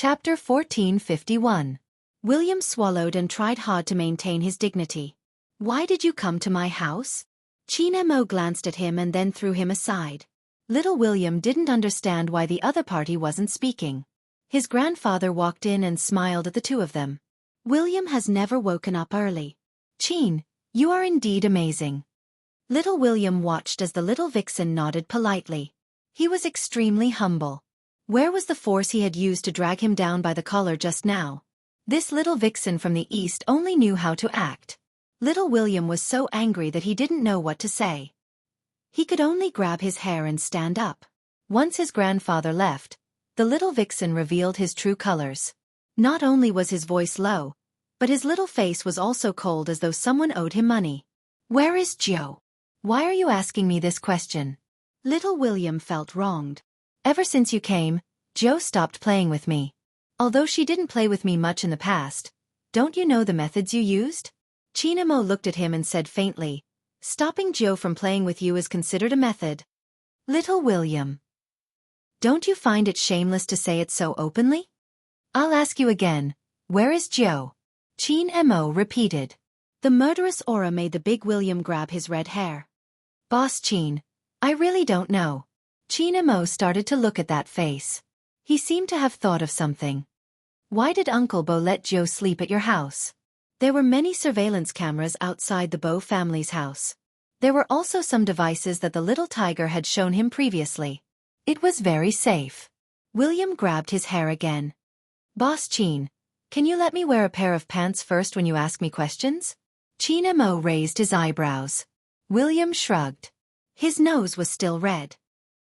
Chapter 1451. William swallowed and tried hard to maintain his dignity. Why did you come to my house? Chinemo glanced at him and then threw him aside. Little William didn't understand why the other party wasn't speaking. His grandfather walked in and smiled at the two of them. William has never woken up early. Chin, you are indeed amazing. Little William watched as the little vixen nodded politely. He was extremely humble. Where was the force he had used to drag him down by the collar just now? This little vixen from the east only knew how to act. Little William was so angry that he didn't know what to say. He could only grab his hair and stand up. Once his grandfather left, the little vixen revealed his true colors. Not only was his voice low, but his little face was also cold as though someone owed him money. Where is Joe? Why are you asking me this question? Little William felt wronged. Ever since you came, Joe stopped playing with me. Although she didn't play with me much in the past, don't you know the methods you used? Chinemo looked at him and said faintly, stopping Joe from playing with you is considered a method. Little William. Don't you find it shameless to say it so openly? I'll ask you again, where is Joe? Chinemo repeated. The murderous aura made the big William grab his red hair. Boss Chin, I really don't know. Chinemo started to look at that face. He seemed to have thought of something. Why did Uncle Bo let Joe sleep at your house? There were many surveillance cameras outside the Bo family's house. There were also some devices that the little tiger had shown him previously. It was very safe. William grabbed his hair again. Boss Chin, can you let me wear a pair of pants first when you ask me questions? Chinemo raised his eyebrows. William shrugged. His nose was still red.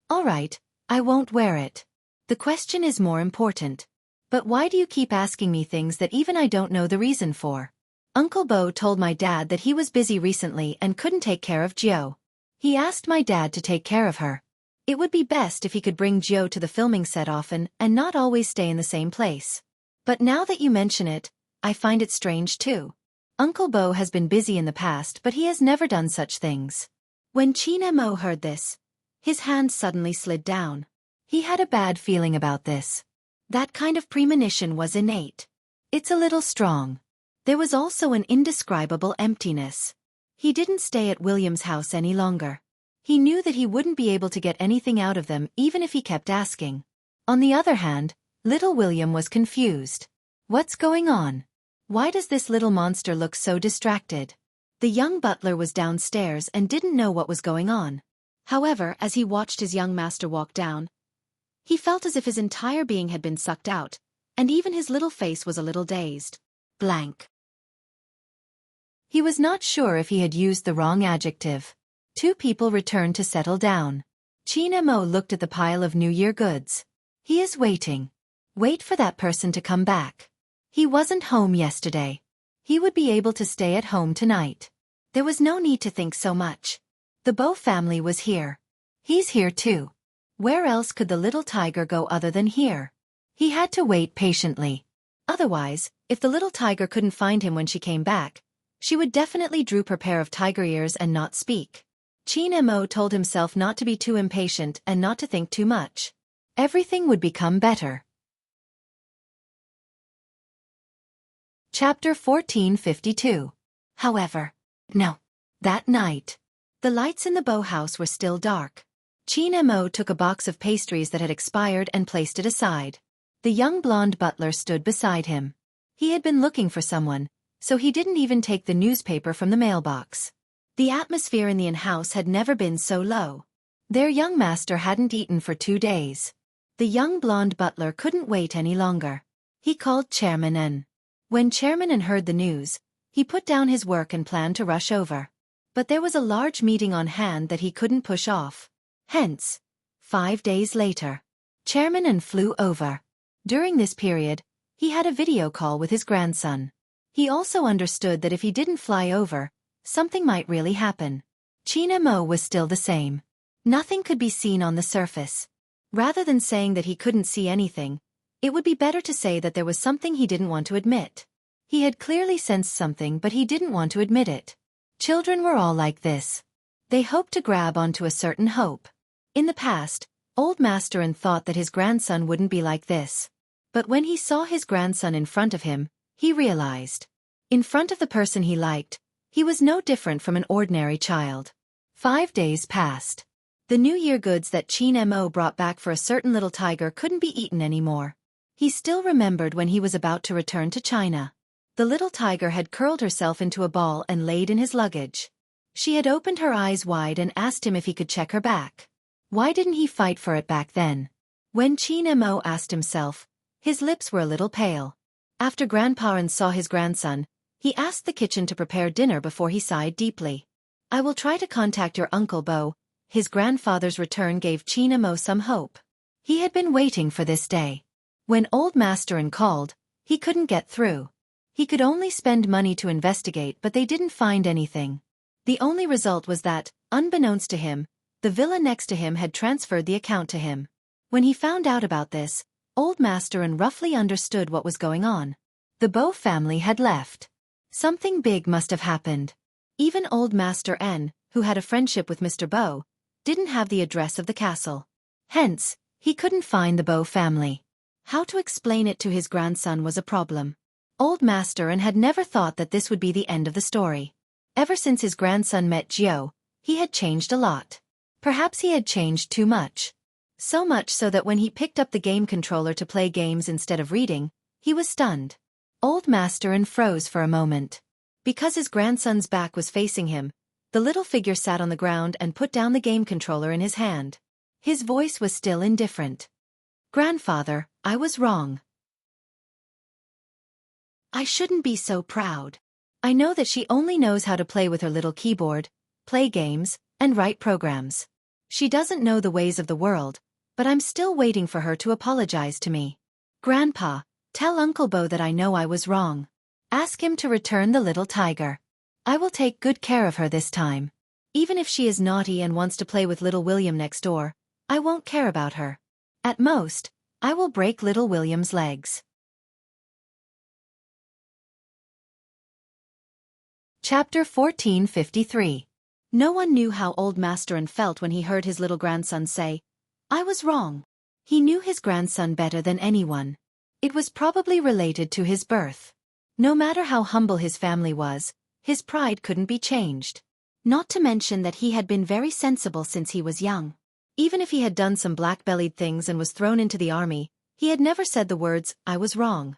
All right, I won't wear it. The question is more important. But why do you keep asking me things that even I don't know the reason for? Uncle Bo told my dad that he was busy recently and couldn't take care of Joe. He asked my dad to take care of her. It would be best if he could bring Joe to the filming set often and not always stay in the same place. But now that you mention it, I find it strange too. Uncle Bo has been busy in the past but he has never done such things. When Chinemo heard this, his hand suddenly slid down. He had a bad feeling about this. That kind of premonition was innate. It's a little strong. There was also an indescribable emptiness. He didn't stay at William's house any longer. He knew that he wouldn't be able to get anything out of them even if he kept asking. On the other hand, little William was confused. What's going on? Why does this little monster look so distracted? The young butler was downstairs and didn't know what was going on. However, as he watched his young master walk down, he felt as if his entire being had been sucked out, and even his little face was a little dazed. Blank. He was not sure if he had used the wrong adjective. Two people returned to settle down. Chinemo looked at the pile of New Year goods. He is waiting. Wait for that person to come back. He wasn't home yesterday. He would be able to stay at home tonight. There was no need to think so much. The Bo family was here. He's here too. Where else could the little tiger go other than here? He had to wait patiently. Otherwise, if the little tiger couldn't find him when she came back, she would definitely droop her pair of tiger ears and not speak. Chinemo told himself not to be too impatient and not to think too much. Everything would become better. Chapter 1452. However, no. That night, the lights in the Bo house were still dark. Chinemo took a box of pastries that had expired and placed it aside. The young blonde butler stood beside him. He had been looking for someone, so he didn't even take the newspaper from the mailbox. The atmosphere in the in-house had never been so low. Their young master hadn't eaten for 2 days. The young blonde butler couldn't wait any longer. He called Chairman N. When Chairman N heard the news, he put down his work and planned to rush over. But there was a large meeting on hand that he couldn't push off. Hence, 5 days later, Chairman N flew over. During this period, he had a video call with his grandson. He also understood that if he didn't fly over, something might really happen. Chinemo was still the same. Nothing could be seen on the surface. Rather than saying that he couldn't see anything, it would be better to say that there was something he didn't want to admit. He had clearly sensed something but he didn't want to admit it. Children were all like this. They hoped to grab onto a certain hope. In the past, Old Master N thought that his grandson wouldn't be like this. But when he saw his grandson in front of him, he realized. In front of the person he liked, he was no different from an ordinary child. 5 days passed. The New Year goods that Qin Mo brought back for a certain little tiger couldn't be eaten anymore. He still remembered when he was about to return to China. The little tiger had curled herself into a ball and laid in his luggage. She had opened her eyes wide and asked him if he could check her back. Why didn't he fight for it back then? When Qin Mo asked himself, his lips were a little pale. After Grandpa saw his grandson, he asked the kitchen to prepare dinner before he sighed deeply. I will try to contact your Uncle Bo. His grandfather's return gave Qin Mo some hope. He had been waiting for this day. When Old Master called, he couldn't get through. He could only spend money to investigate, but they didn't find anything. The only result was that, unbeknownst to him, the villa next to him had transferred the account to him. When he found out about this, Old Master roughly understood what was going on. The Bo family had left. Something big must have happened. Even Old Master N, who had a friendship with Mr. Bo, didn't have the address of the castle. Hence, he couldn't find the Bo family. How to explain it to his grandson was a problem. Old Master N had never thought that this would be the end of the story. Ever since his grandson met Jiao, he had changed a lot. Perhaps he had changed too much. So much so that when he picked up the game controller to play games instead of reading, he was stunned. Old Master N froze for a moment. Because his grandson's back was facing him, the little figure sat on the ground and put down the game controller in his hand. His voice was still indifferent. Grandfather, I was wrong. I shouldn't be so proud. I know that she only knows how to play with her little keyboard, play games, and write programs. She doesn't know the ways of the world, but I'm still waiting for her to apologize to me. Grandpa, tell Uncle Bo that I know I was wrong. Ask him to return the little tiger. I will take good care of her this time. Even if she is naughty and wants to play with little William next door, I won't care about her. At most, I will break little William's legs. Chapter 1453. No one knew how Old Master N felt when he heard his little grandson say, I was wrong. He knew his grandson better than anyone. It was probably related to his birth. No matter how humble his family was, his pride couldn't be changed. Not to mention that he had been very sensible since he was young. Even if he had done some black-bellied things and was thrown into the army, he had never said the words, I was wrong.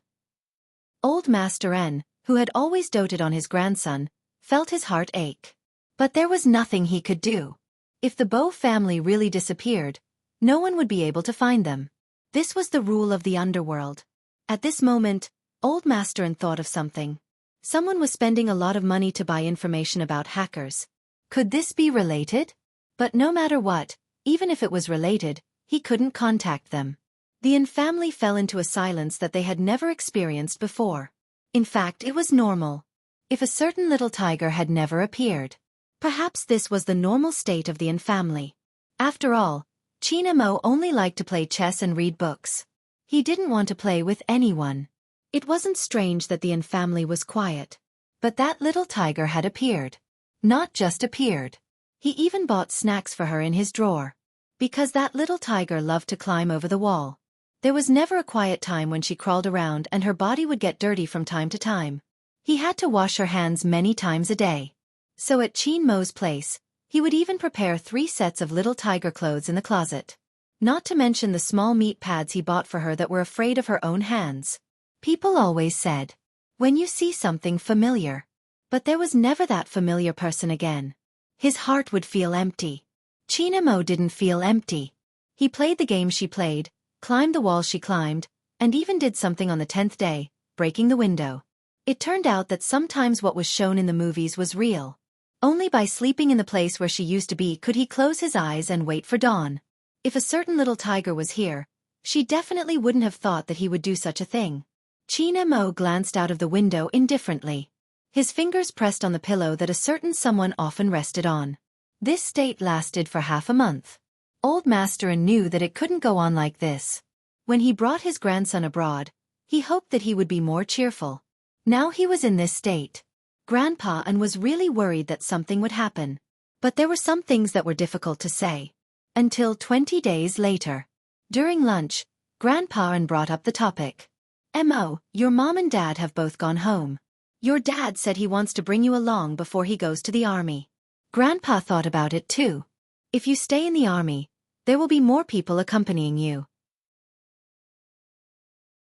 Old Master N, who had always doted on his grandson, felt his heart ache. But there was nothing he could do. If the Bo family really disappeared, no one would be able to find them. This was the rule of the underworld. At this moment, Old Master N thought of something. Someone was spending a lot of money to buy information about hackers. Could this be related? But no matter what, even if it was related, he couldn't contact them. The N family fell into a silence that they had never experienced before. In fact, it was normal. If a certain little tiger had never appeared, perhaps this was the normal state of the N family. After all, Qin Mo only liked to play chess and read books. He didn't want to play with anyone. It wasn't strange that the N family was quiet. But that little tiger had appeared. Not just appeared. He even bought snacks for her in his drawer. Because that little tiger loved to climb over the wall. There was never a quiet time when she crawled around and her body would get dirty from time to time. He had to wash her hands many times a day. So at Qin Mo's place, he would even prepare 3 sets of little tiger clothes in the closet. Not to mention the small meat pads he bought for her that were afraid of her own hands. People always said, when you see something familiar. But there was never that familiar person again. His heart would feel empty. Qin Mo didn't feel empty. He played the game she played, climbed the wall she climbed, and even did something on the 10th day, breaking the window. It turned out that sometimes what was shown in the movies was real. Only by sleeping in the place where she used to be could he close his eyes and wait for dawn. If a certain little tiger was here, she definitely wouldn't have thought that he would do such a thing. Qin Mo glanced out of the window indifferently. His fingers pressed on the pillow that a certain someone often rested on. This state lasted for half a month. Old Master N knew that it couldn't go on like this. When he brought his grandson abroad, he hoped that he would be more cheerful. Now he was in this state. Grandpa N was really worried that something would happen. But there were some things that were difficult to say. Until 20 days later. During lunch, Grandpa and brought up the topic. Mo, your mom and dad have both gone home. Your dad said he wants to bring you along before he goes to the army. Grandpa thought about it too. If you stay in the army, there will be more people accompanying you.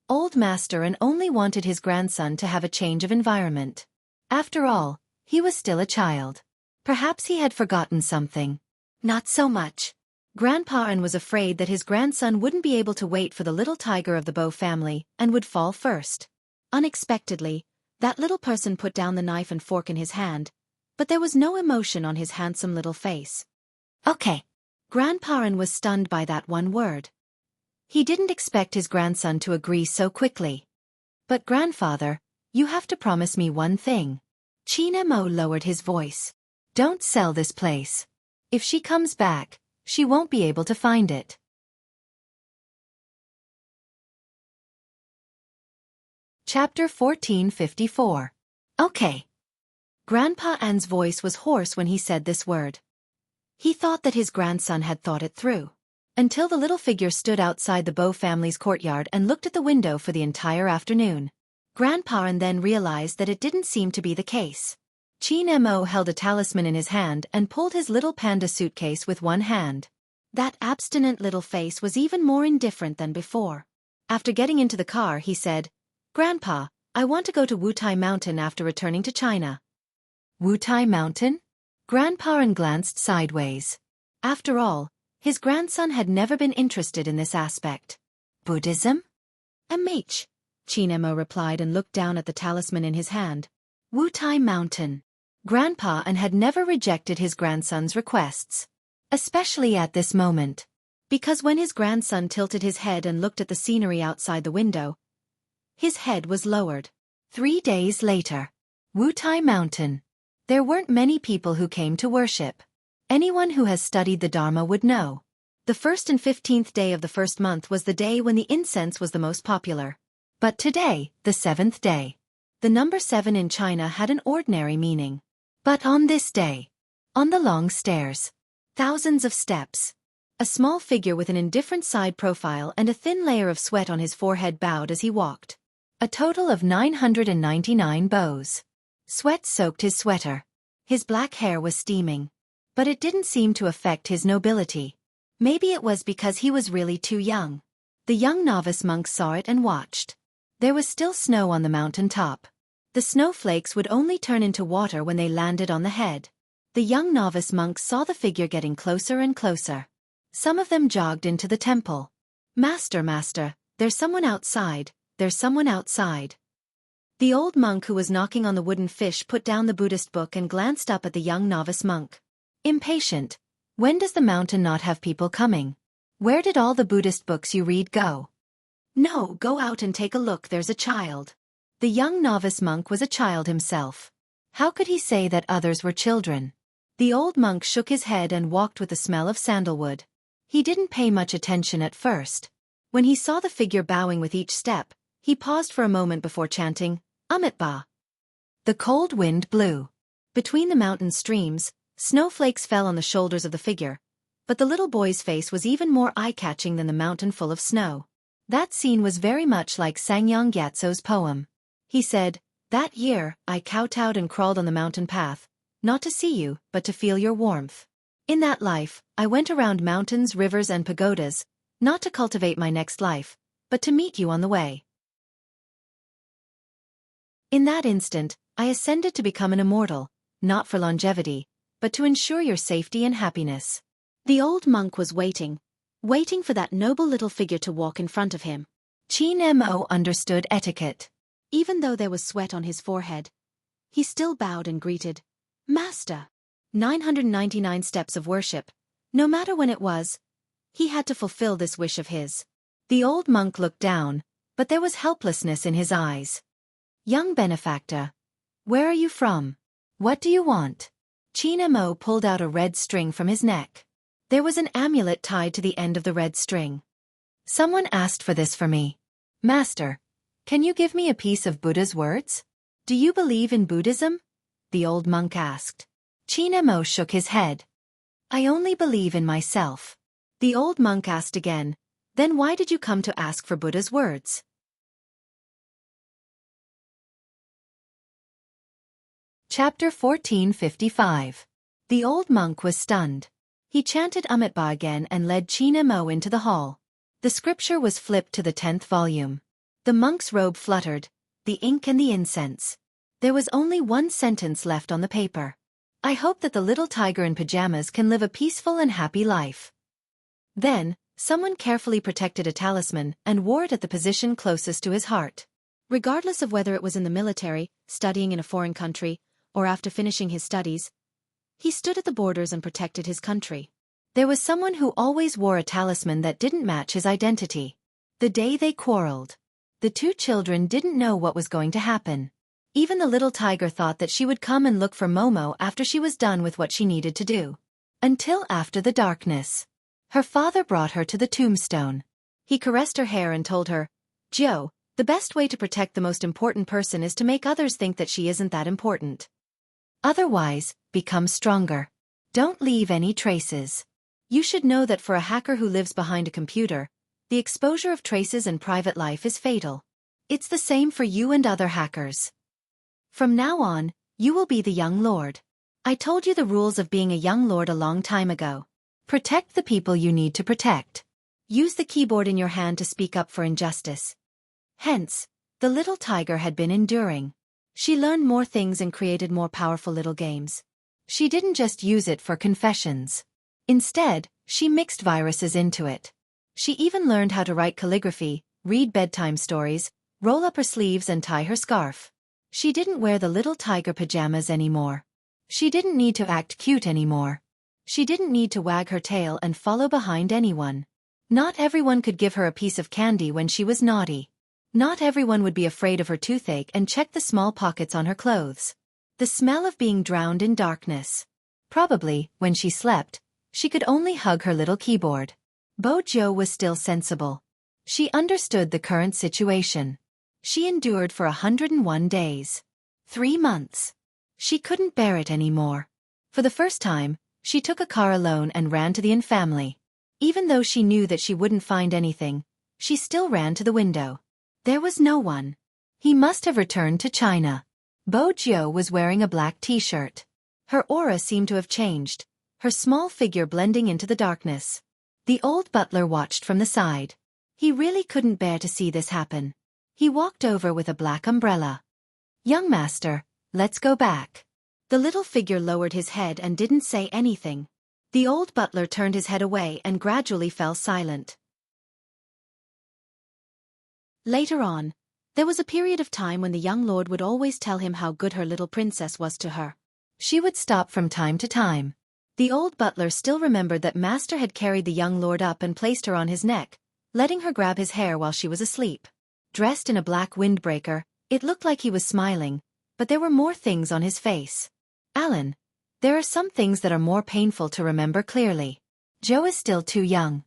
Old Master and only wanted his grandson to have a change of environment. After all, he was still a child. Perhaps he had forgotten something. Not so much. Grandpa and was afraid that his grandson wouldn't be able to wait for the little tiger of the Bow family and would fall first. Unexpectedly, that little person put down the knife and fork in his hand, but there was no emotion on his handsome little face. Okay. Grandpa and was stunned by that one word. He didn't expect his grandson to agree so quickly. But grandfather, you have to promise me one thing. Mo lowered his voice. Don't sell this place. If she comes back, she won't be able to find it. Chapter 1454. Okay. Grandpa An's voice was hoarse when he said this word. He thought that his grandson had thought it through. Until the little figure stood outside the Bow family's courtyard and looked at the window for the entire afternoon. Grandpa An then realized that it didn't seem to be the case. Mo held a talisman in his hand and pulled his little panda suitcase with one hand. That abstinent little face was even more indifferent than before. After getting into the car, he said, Grandpa, I want to go to Wutai Mountain after returning to China. Wutai Mountain? Grandpa An glanced sideways. After all, his grandson had never been interested in this aspect. Buddhism? Mo replied and looked down at the talisman in his hand. Wutai Mountain. Grandpa An had never rejected his grandson's requests. Especially at this moment. Because when his grandson tilted his head and looked at the scenery outside the window, his head was lowered. 3 days later. Wutai Mountain. There weren't many people who came to worship. Anyone who has studied the Dharma would know. The 1st and 15th day of the first month was the day when the incense was the most popular. But today, the 7th day. The number 7 in China had an ordinary meaning. But on this day, on the long stairs, thousands of steps, a small figure with an indifferent side profile and a thin layer of sweat on his forehead bowed as he walked. A total of 999 bows. Sweat soaked his sweater. His black hair was steaming. But it didn't seem to affect his nobility. Maybe it was because he was really too young. The young novice monk saw it and watched. There was still snow on the mountain top. The snowflakes would only turn into water when they landed on the head. The young novice monks saw the figure getting closer and closer. Some of them jogged into the temple. Master, there's someone outside, there's someone outside. The old monk who was knocking on the wooden fish put down the Buddhist book and glanced up at the young novice monk. Impatient. When does the mountain not have people coming? Where did all the Buddhist books you read go? No, go out and take a look, there's a child. The young novice monk was a child himself. How could he say that others were children? The old monk shook his head and walked with the smell of sandalwood. He didn't pay much attention at first. When he saw the figure bowing with each step, he paused for a moment before chanting, Amitba. The cold wind blew. Between the mountain streams, snowflakes fell on the shoulders of the figure, but the little boy's face was even more eye-catching than the mountain full of snow. That scene was very much like Sangyang Gyatso's poem. He said, that year, I kowtowed and crawled on the mountain path, not to see you, but to feel your warmth. In that life, I went around mountains, rivers and pagodas, not to cultivate my next life, but to meet you on the way. In that instant, I ascended to become an immortal, not for longevity, but to ensure your safety and happiness. The old monk was waiting for that noble little figure to walk in front of him. Mo understood etiquette. Even though there was sweat on his forehead, he still bowed and greeted, Master. 999 steps of worship. No matter when it was, he had to fulfill this wish of his. The old monk looked down, but there was helplessness in his eyes. Young benefactor, where are you from? What do you want? Mo pulled out a red string from his neck. There was an amulet tied to the end of the red string. Someone asked for this for me. Master, can you give me a piece of Buddha's words? Do you believe in Buddhism? The old monk asked. Mo shook his head. I only believe in myself. The old monk asked again, Then why did you come to ask for Buddha's words? Chapter 1455. The old monk was stunned. He chanted Amitabha again and led Qin Mo into the hall. The scripture was flipped to the 10th volume. The monk's robe fluttered, the ink and the incense. There was only one sentence left on the paper. I hope that the little tiger in pajamas can live a peaceful and happy life. Then, someone carefully protected a talisman and wore it at the position closest to his heart. Regardless of whether it was in the military, studying in a foreign country, or after finishing his studies, he stood at the borders and protected his country. There was someone who always wore a talisman that didn't match his identity. The day they quarreled, the two children didn't know what was going to happen. Even the little tiger thought that she would come and look for Momo after she was done with what she needed to do. Until after the darkness. Her father brought her to the tombstone. He caressed her hair and told her, "Joe, the best way to protect the most important person is to make others think that she isn't that important. Otherwise, become stronger. Don't leave any traces. You should know that for a hacker who lives behind a computer, the exposure of traces in private life is fatal. It's the same for you and other hackers. From now on, you will be the young lord. I told you the rules of being a young lord a long time ago. Protect the people you need to protect. Use the keyboard in your hand to speak up for injustice." Hence, the little tiger had been enduring. She learned more things and created more powerful little games. She didn't just use it for confessions. Instead, she mixed viruses into it. She even learned how to write calligraphy, read bedtime stories, roll up her sleeves and tie her scarf. She didn't wear the little tiger pajamas anymore. She didn't need to act cute anymore. She didn't need to wag her tail and follow behind anyone. Not everyone could give her a piece of candy when she was naughty. Not everyone would be afraid of her toothache and check the small pockets on her clothes. The smell of being drowned in darkness. Probably, when she slept, she could only hug her little keyboard. Bojo was still sensible. She understood the current situation. She endured for 101 days. 3 months. She couldn't bear it anymore. For the first time, she took a car alone and ran to the Inn family. Even though she knew that she wouldn't find anything, she still ran to the window. There was no one. He must have returned to China. Bojo was wearing a black t-shirt. Her aura seemed to have changed, her small figure blending into the darkness. The old butler watched from the side. He really couldn't bear to see this happen. He walked over with a black umbrella. "Young master, let's go back." The little figure lowered his head and didn't say anything. The old butler turned his head away and gradually fell silent. Later on, there was a period of time when the young lord would always tell him how good her little princess was to her. She would stop from time to time. The old butler still remembered that master had carried the young lord up and placed her on his neck, letting her grab his hair while she was asleep. Dressed in a black windbreaker, it looked like he was smiling, but there were more things on his face. "Alan, there are some things that are more painful to remember clearly. Joe is still too young."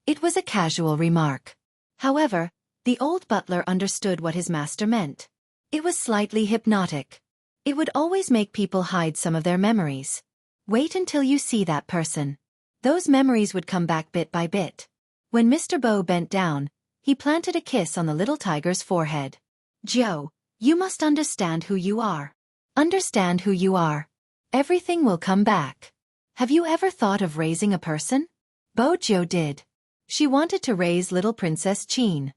It was a casual remark. However, the old butler understood what his master meant. It was slightly hypnotic. It would always make people hide some of their memories. Wait until you see that person. Those memories would come back bit by bit. When Mr. Bo bent down, he planted a kiss on the little tiger's forehead. "Joe, you must understand who you are. Understand who you are. Everything will come back." Have you ever thought of raising a person? Bojo did. She wanted to raise little Princess Qin.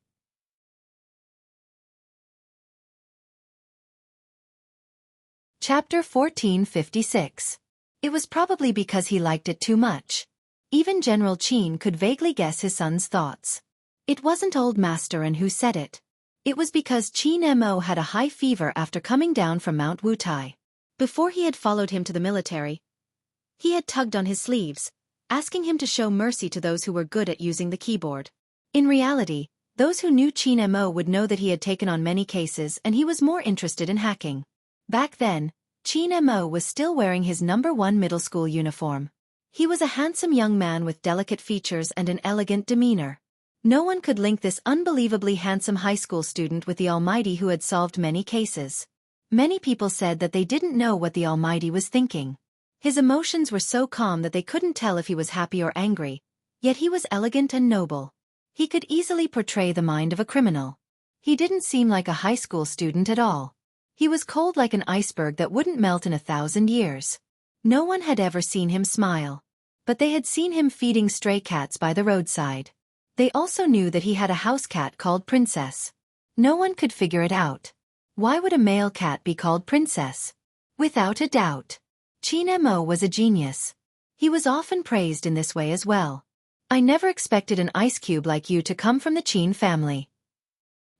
Chapter 1456. It was probably because he liked it too much. Even General Qin could vaguely guess his son's thoughts. It wasn't old Masterin who said it. It was because Qin Mo had a high fever after coming down from Mount Wutai. Before he had followed him to the military, he had tugged on his sleeves, asking him to show mercy to those who were good at using the keyboard. In reality, those who knew Qin Mo would know that he had taken on many cases and he was more interested in hacking. Back then, Qin Mo was still wearing his #1 middle school uniform. He was a handsome young man with delicate features and an elegant demeanor. No one could link this unbelievably handsome high school student with the Almighty who had solved many cases. Many people said that they didn't know what the Almighty was thinking. His emotions were so calm that they couldn't tell if he was happy or angry, yet he was elegant and noble. He could easily portray the mind of a criminal. He didn't seem like a high school student at all. He was cold like an iceberg that wouldn't melt in 1,000 years. No one had ever seen him smile. But they had seen him feeding stray cats by the roadside. They also knew that he had a house cat called Princess. No one could figure it out. Why would a male cat be called Princess? Without a doubt, Qin Mo was a genius. He was often praised in this way as well. I never expected an ice cube like you to come from the Qin family.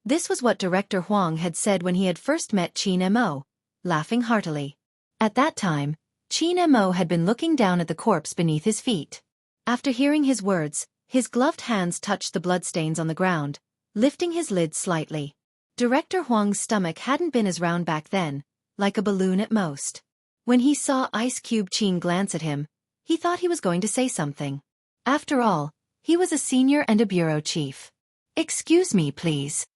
This was what Director Huang had said when he had first met Qin Mo, laughing heartily. At that time, Qin Mo had been looking down at the corpse beneath his feet. After hearing his words, his gloved hands touched the bloodstains on the ground, lifting his lids slightly. Director Huang's stomach hadn't been as round back then, like a balloon at most. When he saw Ice Cube Qin glance at him, he thought he was going to say something. After all, he was a senior and a bureau chief. "Excuse me, please."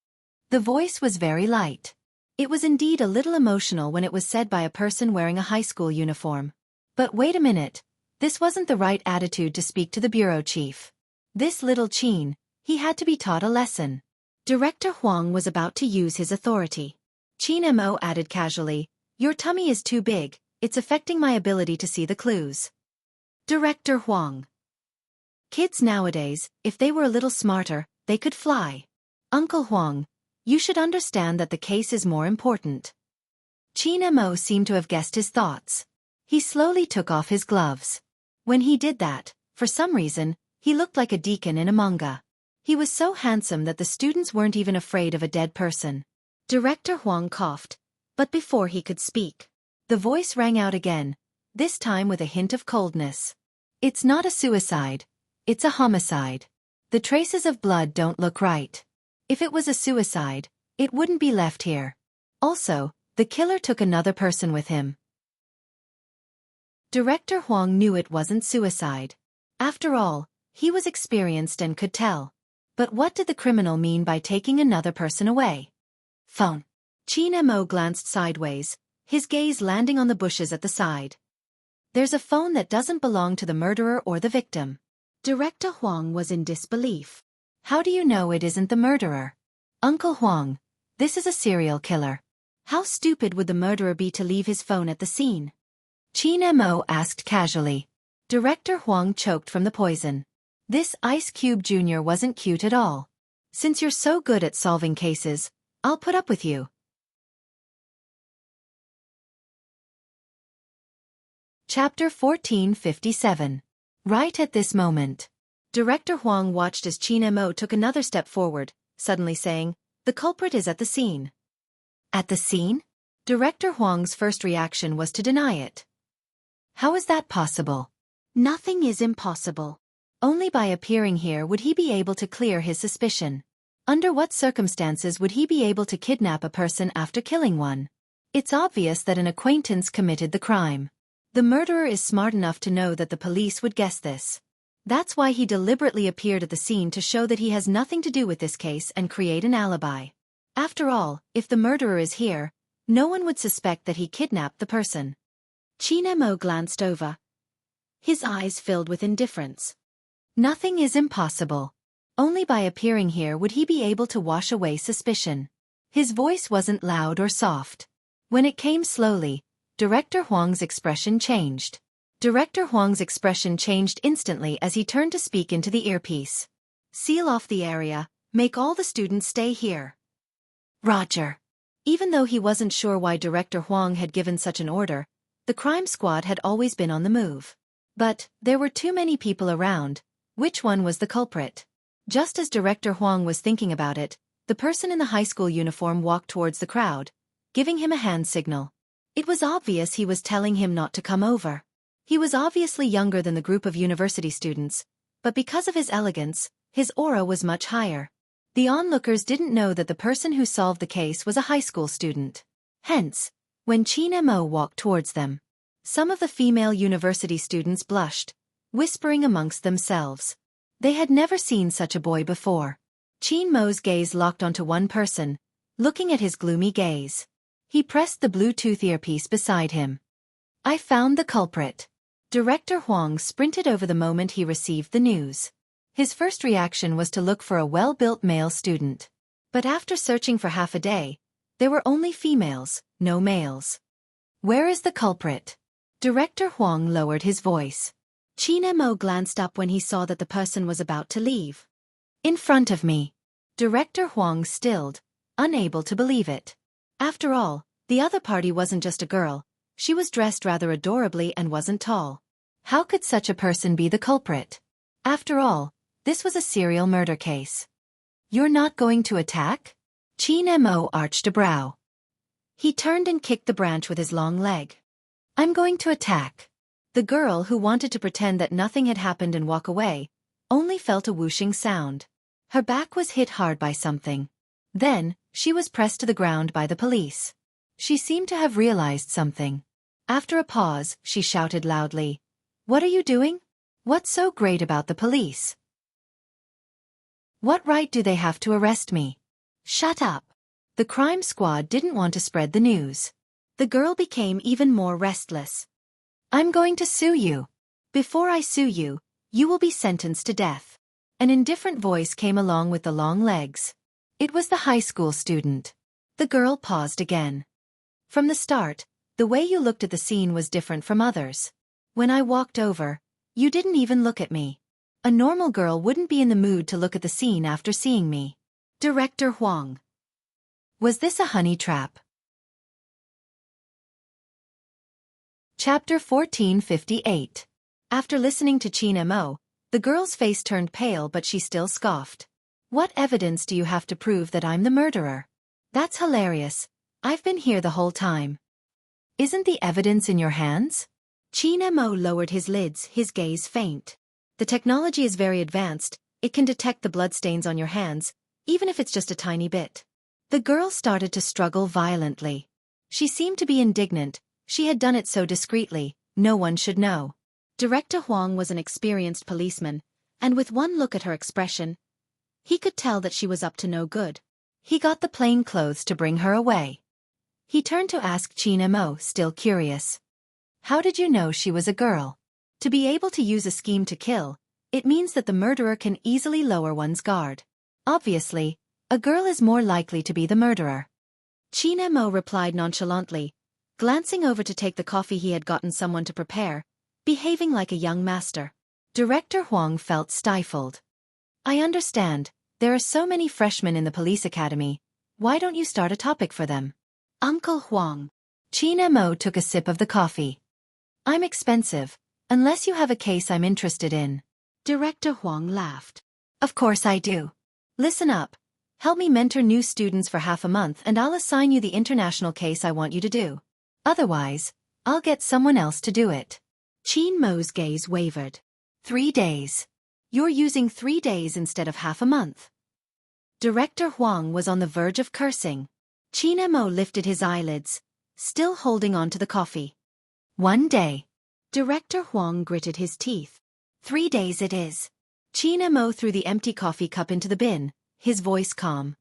The voice was very light. It was indeed a little emotional when it was said by a person wearing a high school uniform. But wait a minute, this wasn't the right attitude to speak to the bureau chief. This little Qin, he had to be taught a lesson. Director Huang was about to use his authority. Qin Mo added casually, "Your tummy is too big, it's affecting my ability to see the clues." Director Huang. Kids nowadays, if they were a little smarter, they could fly. Uncle Huang, you should understand that the case is more important. Qin Mo seemed to have guessed his thoughts. He slowly took off his gloves. When he did that, for some reason, he looked like a deacon in a manga. He was so handsome that the students weren't even afraid of a dead person. Director Huang coughed, but before he could speak, the voice rang out again, this time with a hint of coldness. "It's not a suicide. It's a homicide. The traces of blood don't look right. If it was a suicide, it wouldn't be left here. Also, the killer took another person with him." Director Huang knew it wasn't suicide. After all, he was experienced and could tell. But what did the criminal mean by taking another person away? Phone. Qin Mo glanced sideways, his gaze landing on the bushes at the side. "There's a phone that doesn't belong to the murderer or the victim." Director Huang was in disbelief. "How do you know it isn't the murderer?" "Uncle Huang, this is a serial killer. How stupid would the murderer be to leave his phone at the scene?" Qin Mo asked casually. Director Huang choked from the poison. This Ice Cube Jr. wasn't cute at all. "Since you're so good at solving cases, I'll put up with you." Chapter 1457. Right at this moment, Director Huang watched as Qin Mo took another step forward, suddenly saying, "The culprit is at the scene." At the scene? Director Huang's first reaction was to deny it. How is that possible? Nothing is impossible. Only by appearing here would he be able to clear his suspicion. Under what circumstances would he be able to kidnap a person after killing one? It's obvious that an acquaintance committed the crime. The murderer is smart enough to know that the police would guess this. That's why he deliberately appeared at the scene to show that he has nothing to do with this case and create an alibi. After all, if the murderer is here, no one would suspect that he kidnapped the person. Qin Mo glanced over. His eyes filled with indifference. Nothing is impossible. Only by appearing here would he be able to wash away suspicion. His voice wasn't loud or soft. When it came slowly, Director Huang's expression changed. Director Huang's expression changed instantly as he turned to speak into the earpiece. "Seal off the area, make all the students stay here." Roger. Even though he wasn't sure why Director Huang had given such an order, the crime squad had always been on the move. But, there were too many people around. Which one was the culprit? Just as Director Huang was thinking about it, the person in the high school uniform walked towards the crowd, giving him a hand signal. It was obvious he was telling him not to come over. He was obviously younger than the group of university students, but because of his elegance, his aura was much higher. The onlookers didn't know that the person who solved the case was a high school student. Hence, when Qin Mo walked towards them, some of the female university students blushed, whispering amongst themselves. They had never seen such a boy before. Qin Mo's gaze locked onto one person, looking at his gloomy gaze. He pressed the Bluetooth earpiece beside him. "I found the culprit." Director Huang sprinted over the moment he received the news. His first reaction was to look for a well-built male student. But after searching for half a day, there were only females, no males. Where is the culprit? Director Huang lowered his voice. Qin Mo glanced up when he saw that the person was about to leave. In front of me. Director Huang stilled, unable to believe it. After all, the other party wasn't just a girl, she was dressed rather adorably and wasn't tall. How could such a person be the culprit? After all, this was a serial murder case. You're not going to attack? Qin Mo arched a brow. He turned and kicked the branch with his long leg. I'm going to attack. The girl, who wanted to pretend that nothing had happened and walk away, only felt a whooshing sound. Her back was hit hard by something. Then, she was pressed to the ground by the police. She seemed to have realized something. After a pause, she shouted loudly, "What are you doing? What's so great about the police? What right do they have to arrest me?" Shut up. The crime squad didn't want to spread the news. The girl became even more restless. I'm going to sue you. Before I sue you, you will be sentenced to death. An indifferent voice came along with the long legs. It was the high school student. The girl paused again. From the start, the way you looked at the scene was different from others. When I walked over, you didn't even look at me. A normal girl wouldn't be in the mood to look at the scene after seeing me. Director Huang. Was this a honey trap? Chapter 1458. After listening to Qin Mo, the girl's face turned pale, but she still scoffed. What evidence do you have to prove that I'm the murderer? That's hilarious. I've been here the whole time. Isn't the evidence in your hands? Qin Mo lowered his lids, his gaze faint. The technology is very advanced, it can detect the bloodstains on your hands, even if it's just a tiny bit. The girl started to struggle violently. She seemed to be indignant. She had done it so discreetly, no one should know. Director Huang was an experienced policeman, and with one look at her expression, he could tell that she was up to no good. He got the plain clothes to bring her away. He turned to ask Qin Mo, still curious. How did you know she was a girl? To be able to use a scheme to kill, it means that the murderer can easily lower one's guard. Obviously, a girl is more likely to be the murderer. Qin Mo replied nonchalantly, glancing over to take the coffee he had gotten someone to prepare, behaving like a young master. Director Huang felt stifled. I understand, there are so many freshmen in the police academy, why don't you start a topic for them? Uncle Huang. Qin Mo took a sip of the coffee. I'm expensive, unless you have a case I'm interested in. Director Huang laughed. Of course I do. Listen up. Help me mentor new students for half a month and I'll assign you the international case I want you to do. Otherwise, I'll get someone else to do it. Qin Mo's gaze wavered. 3 days. You're using 3 days instead of half a month. Director Huang was on the verge of cursing. Qin Mo lifted his eyelids, still holding on to the coffee. 1 day. Director Huang gritted his teeth. 3 days it is. Qin Mo threw the empty coffee cup into the bin, his voice calm.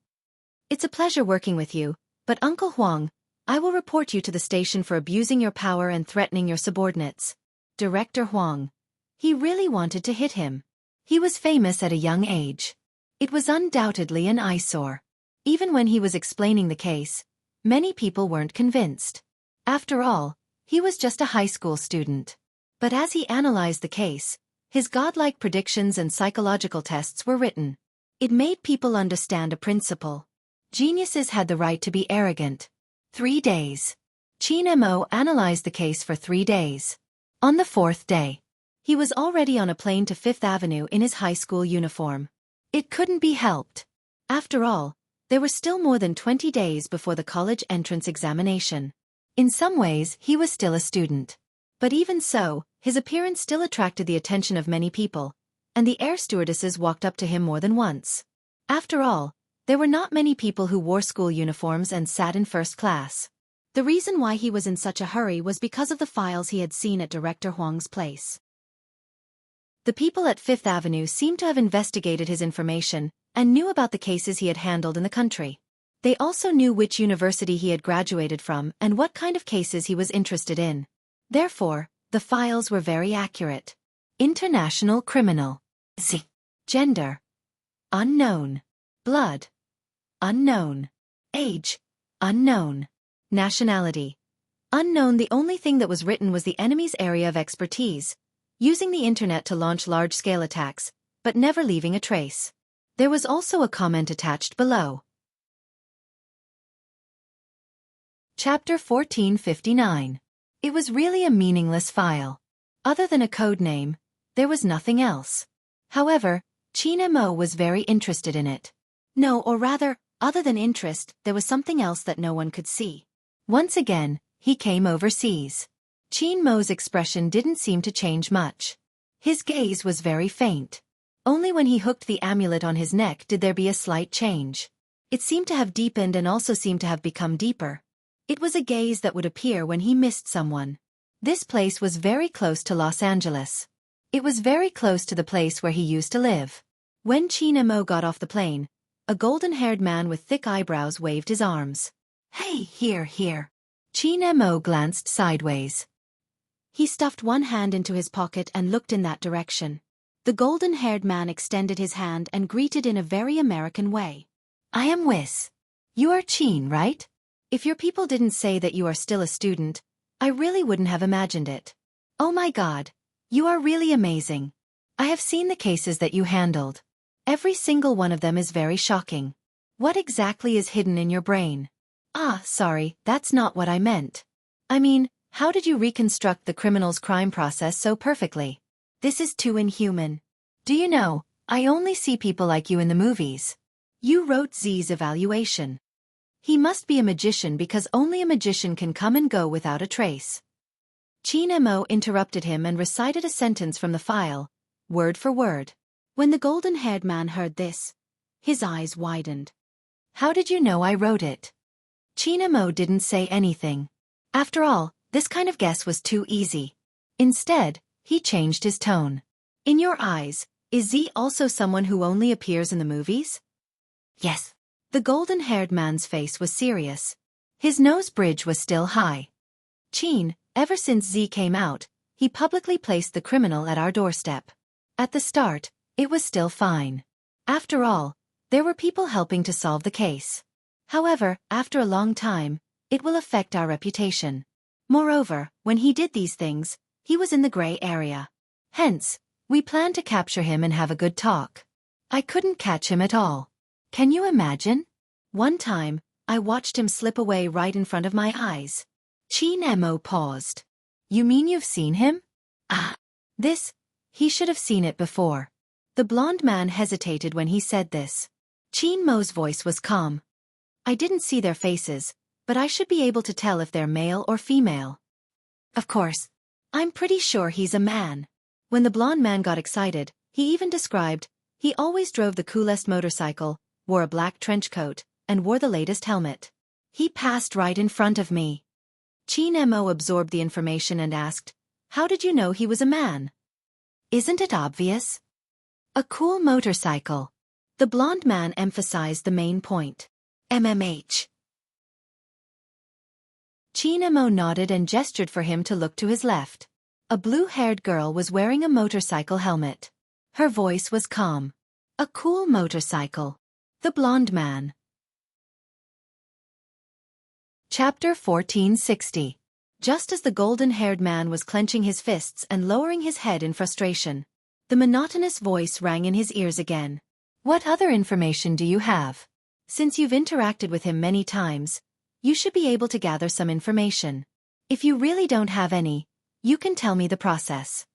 It's a pleasure working with you, but Uncle Huang, I will report you to the station for abusing your power and threatening your subordinates. Director Huang. He really wanted to hit him. He was famous at a young age. It was undoubtedly an eyesore. Even when he was explaining the case, many people weren't convinced. After all, he was just a high school student. But as he analyzed the case, his godlike predictions and psychological tests were written. It made people understand a principle. Geniuses had the right to be arrogant. 3 days. Qin Mo analyzed the case for 3 days. On the 4th day, he was already on a plane to Fifth Avenue in his high school uniform. It couldn't be helped. After all, there were still more than 20 days before the college entrance examination. In some ways, he was still a student. But even so, his appearance still attracted the attention of many people, and the air stewardesses walked up to him more than once. After all, there were not many people who wore school uniforms and sat in first class. The reason why he was in such a hurry was because of the files he had seen at Director Huang's place. The people at Fifth Avenue seemed to have investigated his information and knew about the cases he had handled in the country. They also knew which university he had graduated from and what kind of cases he was interested in. Therefore, the files were very accurate. International criminal. Z. Gender: unknown. Blood: unknown. Age: unknown. Nationality: unknown. The only thing that was written was the enemy's area of expertise, using the internet to launch large-scale attacks, but never leaving a trace. There was also a comment attached below. Chapter 1459. It was really a meaningless file. Other than a code name, there was nothing else. However, Qin Mo was very interested in it. No, or rather, other than interest, there was something else that no one could see. Once again, he came overseas. Qin Mo's expression didn't seem to change much. His gaze was very faint. Only when he hooked the amulet on his neck did there be a slight change. It seemed to have deepened and also seemed to have become deeper. It was a gaze that would appear when he missed someone. This place was very close to Los Angeles. It was very close to the place where he used to live. When Qin Mo got off the plane, a golden-haired man with thick eyebrows waved his arms. "Hey, here." Qin Mo glanced sideways. He stuffed one hand into his pocket and looked in that direction. The golden-haired man extended his hand and greeted in a very American way. "I am Whis. You are Qin, right? If your people didn't say that you are still a student, I really wouldn't have imagined it. Oh my God, you are really amazing. I have seen the cases that you handled. Every single one of them is very shocking. What exactly is hidden in your brain?" "Ah, sorry, that's not what I meant. I mean, how did you reconstruct the criminal's crime process so perfectly? This is too inhuman. Do you know, I only see people like you in the movies. You wrote Z's evaluation. He must be a magician because only a magician can come and go without a trace." Qin Mo interrupted him and recited a sentence from the file, word for word. When the golden-haired man heard this, his eyes widened. "How did you know I wrote it?" Qin Mo didn't say anything. After all, this kind of guess was too easy. Instead, he changed his tone. "In your eyes, is Z also someone who only appears in the movies?" "Yes." The golden-haired man's face was serious. His nose bridge was still high. "Qin, ever since Z came out, he publicly placed the criminal at our doorstep. At the start, it was still fine. After all, there were people helping to solve the case. However, after a long time, it will affect our reputation. Moreover, when he did these things, he was in the gray area. Hence, we plan to capture him and have a good talk. I couldn't catch him at all. Can you imagine? One time, I watched him slip away right in front of my eyes." Qin Mo paused. "You mean you've seen him?" "Ah. He should have seen it before." The blonde man hesitated when he said this. Qin Mo's voice was calm. "I didn't see their faces, but I should be able to tell if they're male or female." "Of course. I'm pretty sure he's a man." When the blonde man got excited, he even described, he always drove the coolest motorcycle, wore a black trench coat, and wore the latest helmet. He passed right in front of me. Qin Mo absorbed the information and asked, "How did you know he was a man?" "Isn't it obvious? A cool motorcycle." The blonde man emphasized the main point. MMH. Qin Mo nodded and gestured for him to look to his left. A blue-haired girl was wearing a motorcycle helmet. Her voice was calm. "A cool motorcycle." The blonde man. Chapter 1460. Just as the golden-haired man was clenching his fists and lowering his head in frustration, the monotonous voice rang in his ears again. "What other information do you have? Since you've interacted with him many times, you should be able to gather some information. If you really don't have any, you can tell me the process."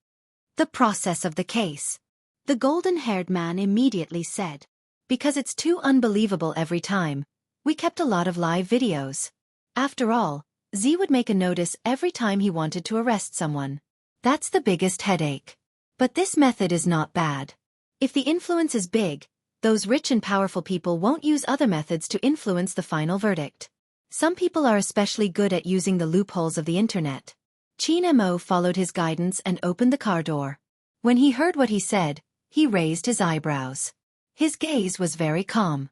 "The process of the case," the golden-haired man immediately said. "Because it's too unbelievable every time. We kept a lot of live videos. After all, Z would make a notice every time he wanted to arrest someone. That's the biggest headache. But this method is not bad. If the influence is big, those rich and powerful people won't use other methods to influence the final verdict. Some people are especially good at using the loopholes of the internet." Qin Mo followed his guidance and opened the car door. When he heard what he said, he raised his eyebrows. His gaze was very calm.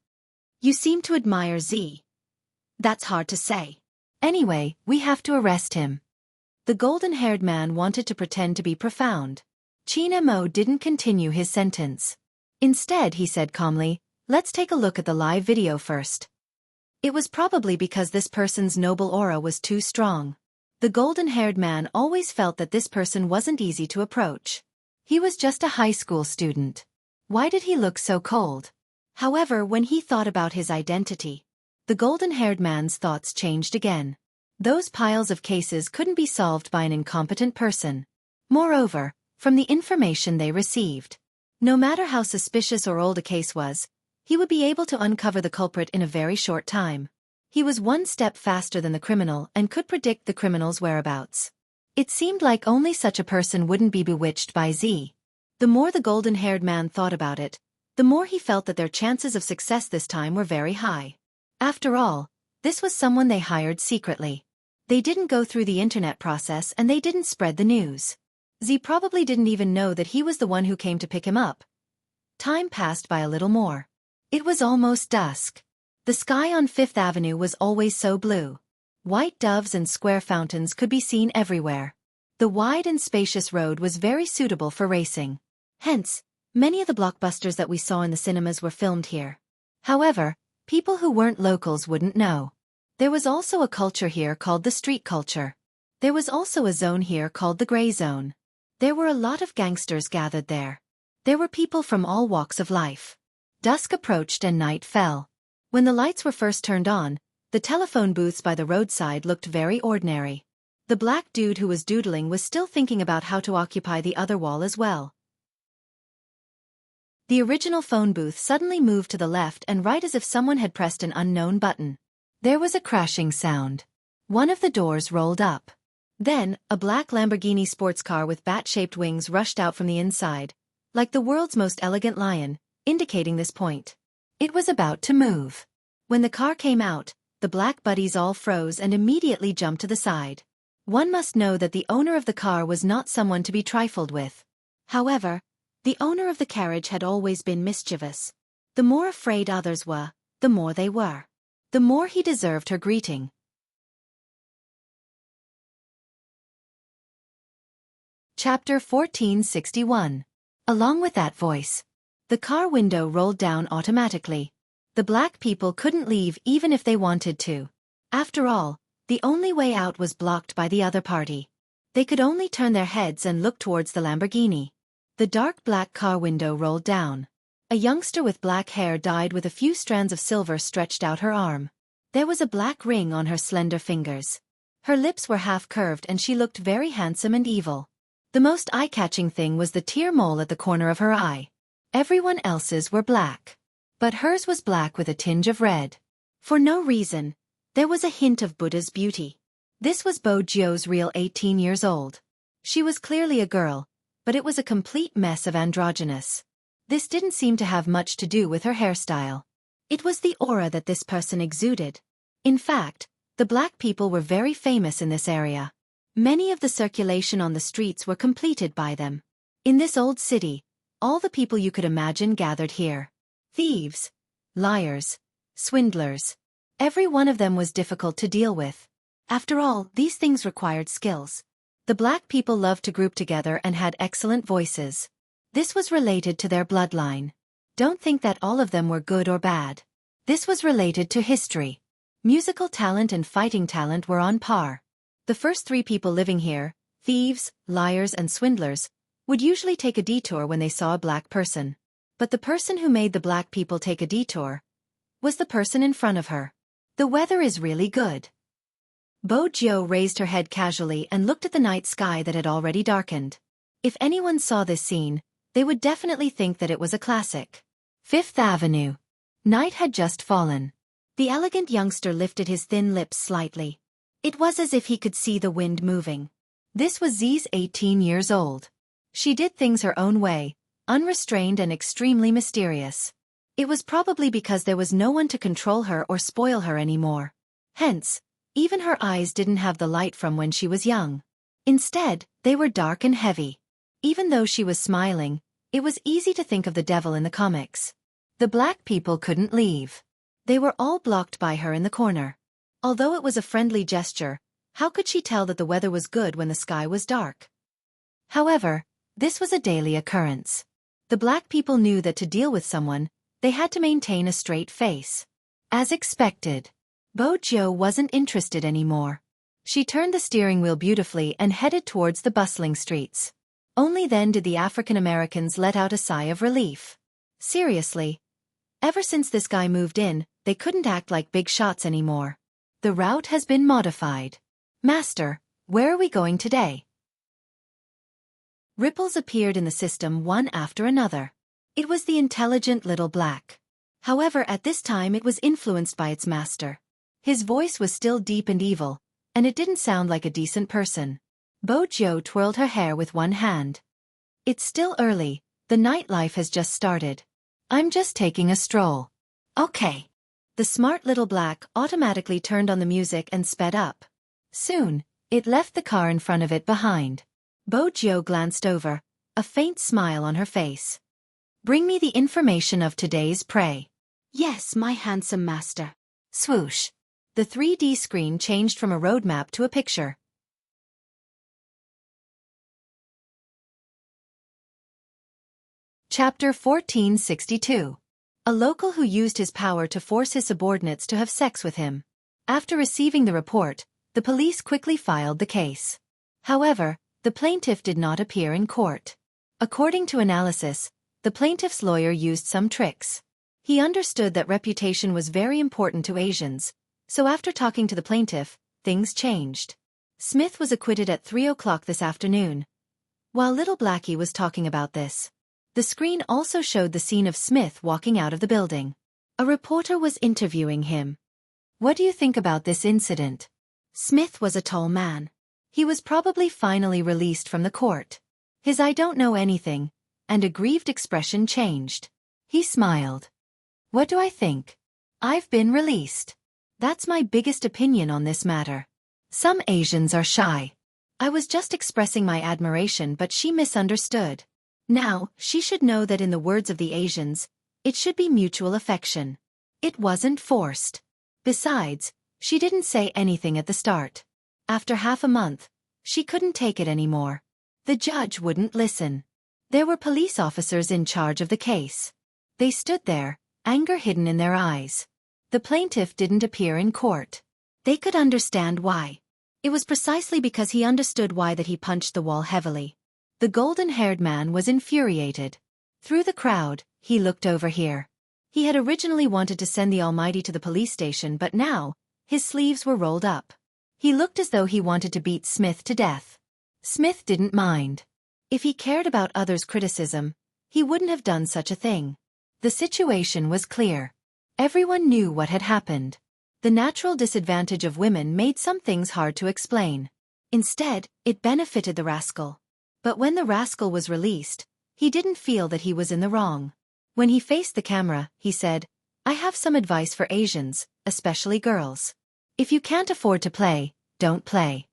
"You seem to admire Z. That's hard to say. Anyway, we have to arrest him." The golden-haired man wanted to pretend to be profound. Qin Mo didn't continue his sentence. Instead, he said calmly, "Let's take a look at the live video first." It was probably because this person's noble aura was too strong. The golden-haired man always felt that this person wasn't easy to approach. He was just a high school student. Why did he look so cold? However, when he thought about his identity, the golden-haired man's thoughts changed again. Those piles of cases couldn't be solved by an incompetent person. Moreover, from the information they received, no matter how suspicious or old a case was, he would be able to uncover the culprit in a very short time. He was one step faster than the criminal and could predict the criminal's whereabouts. It seemed like only such a person wouldn't be bewitched by Z. The more the golden-haired man thought about it, the more he felt that their chances of success this time were very high. After all, this was someone they hired secretly. They didn't go through the internet process and they didn't spread the news. Z probably didn't even know that he was the one who came to pick him up. Time passed by a little more. It was almost dusk. The sky on Fifth Avenue was always so blue. White doves and square fountains could be seen everywhere. The wide and spacious road was very suitable for racing. Hence, many of the blockbusters that we saw in the cinemas were filmed here. However, people who weren't locals wouldn't know. There was also a culture here called the street culture. There was also a zone here called the gray zone. There were a lot of gangsters gathered there. There were people from all walks of life. Dusk approached and night fell. When the lights were first turned on, the telephone booths by the roadside looked very ordinary. The black dude who was doodling was still thinking about how to occupy the other wall as well. The original phone booth suddenly moved to the left and right as if someone had pressed an unknown button. There was a crashing sound. One of the doors rolled up. Then, a black Lamborghini sports car with bat-shaped wings rushed out from the inside, like the world's most elegant lion, indicating this point. It was about to move. When the car came out, the black buddies all froze and immediately jumped to the side. One must know that the owner of the car was not someone to be trifled with. However, the owner of the carriage had always been mischievous. The more afraid others were, the more they were. The more he deserved her greeting. Chapter 1461. Along with that voice, the car window rolled down automatically. The black people couldn't leave even if they wanted to. After all, the only way out was blocked by the other party. They could only turn their heads and look towards the Lamborghini. The dark black car window rolled down. A youngster with black hair dyed with a few strands of silver stretched out her arm. There was a black ring on her slender fingers. Her lips were half-curved and she looked very handsome and evil. The most eye-catching thing was the tear mole at the corner of her eye. Everyone else's were black. But hers was black with a tinge of red. For no reason, there was a hint of Buddha's beauty. This was Bo Jio's real 18 years old. She was clearly a girl, but it was a complete mess of androgynous. This didn't seem to have much to do with her hairstyle. It was the aura that this person exuded. In fact, the black people were very famous in this area. Many of the circulation on the streets were completed by them. In this old city, all the people you could imagine gathered here. Thieves, liars, swindlers. Every one of them was difficult to deal with. After all, these things required skills. The black people loved to group together and had excellent voices. This was related to their bloodline. Don't think that all of them were good or bad. This was related to history. Musical talent and fighting talent were on par. The first three people living here, thieves, liars and swindlers, would usually take a detour when they saw a black person. But the person who made the black people take a detour was the person in front of her. The weather is really good. Bo Jio raised her head casually and looked at the night sky that had already darkened. If anyone saw this scene, they would definitely think that it was a classic. Fifth Avenue. Night had just fallen. The elegant youngster lifted his thin lips slightly. It was as if he could see the wind moving. This was Z's 18 years old. She did things her own way, unrestrained and extremely mysterious. It was probably because there was no one to control her or spoil her anymore. Hence, even her eyes didn't have the light from when she was young. Instead, they were dark and heavy. Even though she was smiling, it was easy to think of the devil in the comics. The black people couldn't leave. They were all blocked by her in the corner. Although it was a friendly gesture, how could she tell that the weather was good when the sky was dark? However, this was a daily occurrence. The black people knew that to deal with someone, they had to maintain a straight face. As expected, Bo Jiu wasn't interested anymore. She turned the steering wheel beautifully and headed towards the bustling streets. Only then did the African Americans let out a sigh of relief. Seriously. Ever since this guy moved in, they couldn't act like big shots anymore. The route has been modified. Master, where are we going today? Ripples appeared in the system one after another. It was the intelligent little black. However, at this time it was influenced by its master. His voice was still deep and evil, and it didn't sound like a decent person. Bo Jiu twirled her hair with one hand. It's still early, the nightlife has just started. I'm just taking a stroll. Okay. The smart little black automatically turned on the music and sped up. Soon, it left the car in front of it behind. Bo Jiu glanced over, a faint smile on her face. Bring me the information of today's prey. Yes, my handsome master. Swoosh. The 3D screen changed from a roadmap to a picture. Chapter 1462. A local who used his power to force his subordinates to have sex with him. After receiving the report, the police quickly filed the case. However, the plaintiff did not appear in court. According to analysis, the plaintiff's lawyer used some tricks. He understood that reputation was very important to Asians, so after talking to the plaintiff, things changed. Smith was acquitted at 3 o'clock this afternoon. While little Blackie was talking about this, the screen also showed the scene of Smith walking out of the building. A reporter was interviewing him. What do you think about this incident? Smith was a tall man. He was probably finally released from the court. His "I don't know anything" and aggrieved expression changed. He smiled. What do I think? I've been released. That's my biggest opinion on this matter. Some Asians are shy. I was just expressing my admiration, but she misunderstood. Now, she should know that in the words of the Asians, it should be mutual affection. It wasn't forced. Besides, she didn't say anything at the start. After half a month, she couldn't take it anymore. The judge wouldn't listen. There were police officers in charge of the case. They stood there, anger hidden in their eyes. The plaintiff didn't appear in court. They could understand why. It was precisely because he understood why that he punched the wall heavily. The golden-haired man was infuriated. Through the crowd, he looked over here. He had originally wanted to send the Almighty to the police station, but now, his sleeves were rolled up. He looked as though he wanted to beat Smith to death. Smith didn't mind. If he cared about others' criticism, he wouldn't have done such a thing. The situation was clear. Everyone knew what had happened. The natural disadvantage of women made some things hard to explain. Instead, it benefited the rascal. But when the rascal was released, he didn't feel that he was in the wrong. When he faced the camera, he said, I have some advice for Asians, especially girls. If you can't afford to play, don't play.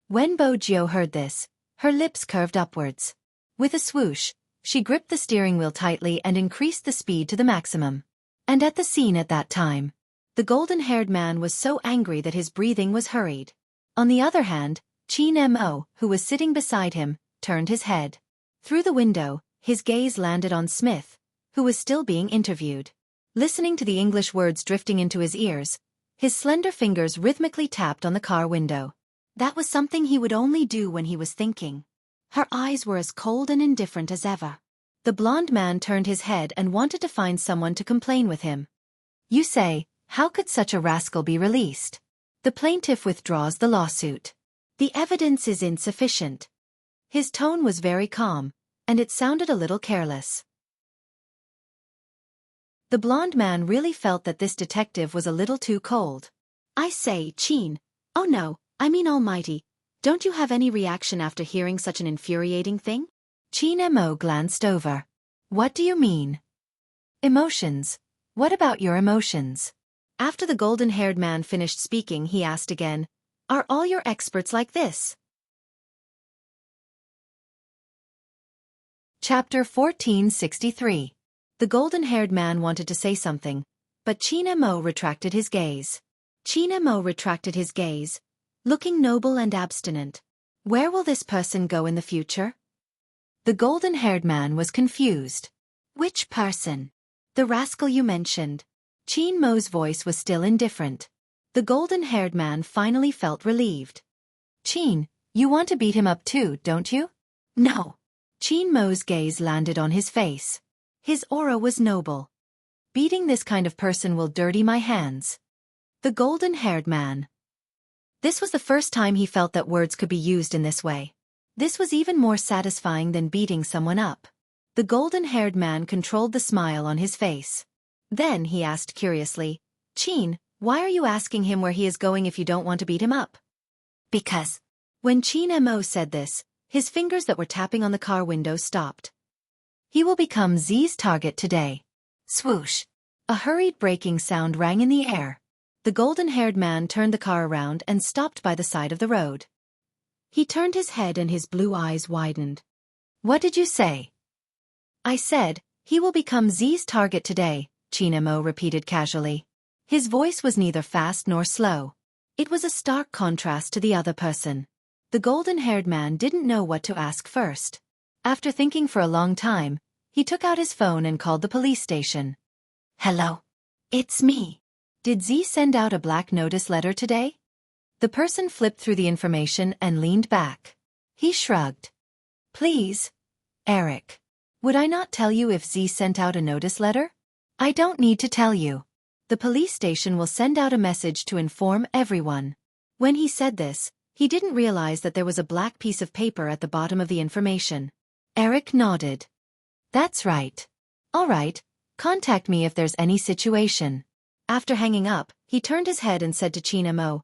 When Bo Jiu heard this, her lips curved upwards. With a swoosh, she gripped the steering wheel tightly and increased the speed to the maximum. And at the scene at that time, the golden-haired man was so angry that his breathing was hurried. On the other hand, Chin Mo, who was sitting beside him, turned his head. Through the window, his gaze landed on Smith, who was still being interviewed. Listening to the English words drifting into his ears, his slender fingers rhythmically tapped on the car window. That was something he would only do when he was thinking. Her eyes were as cold and indifferent as ever. The blonde man turned his head and wanted to find someone to complain with him. You say, how could such a rascal be released? The plaintiff withdraws the lawsuit. The evidence is insufficient. His tone was very calm, and it sounded a little careless. The blonde man really felt that this detective was a little too cold. I say, Chin. Oh no, I mean Almighty. Don't you have any reaction after hearing such an infuriating thing? Chin Mo glanced over. What do you mean? Emotions. What about your emotions? After the golden-haired man finished speaking, he asked again, Are all your experts like this? Chapter 1463. The golden-haired man wanted to say something, but Chin Mo retracted his gaze. Chin Mo retracted his gaze, looking noble and abstinent. Where will this person go in the future? The golden-haired man was confused. Which person? The rascal you mentioned. Qin Mo's voice was still indifferent. The golden-haired man finally felt relieved. Qin, you want to beat him up too, don't you? No. Qin Mo's gaze landed on his face. His aura was noble. Beating this kind of person will dirty my hands. The golden-haired man. This was the first time he felt that words could be used in this way. This was even more satisfying than beating someone up. The golden-haired man controlled the smile on his face. Then he asked curiously, Qin, why are you asking him where he is going if you don't want to beat him up? Because. When Qin Mo said this, his fingers that were tapping on the car window stopped. He will become Z's target today. Swoosh. A hurried braking sound rang in the air. The golden-haired man turned the car around and stopped by the side of the road. He turned his head and his blue eyes widened. What did you say? I said, he will become Z's target today, Qin Mo repeated casually. His voice was neither fast nor slow. It was a stark contrast to the other person. The golden-haired man didn't know what to ask first. After thinking for a long time, he took out his phone and called the police station. Hello. It's me. Did Z send out a black notice letter today? The person flipped through the information and leaned back. He shrugged. Please, Eric. Would I not tell you if Z sent out a notice letter? I don't need to tell you. The police station will send out a message to inform everyone. When he said this, he didn't realize that there was a black piece of paper at the bottom of the information. Eric nodded. That's right. All right, contact me if there's any situation. After hanging up, he turned his head and said to Qin Mo,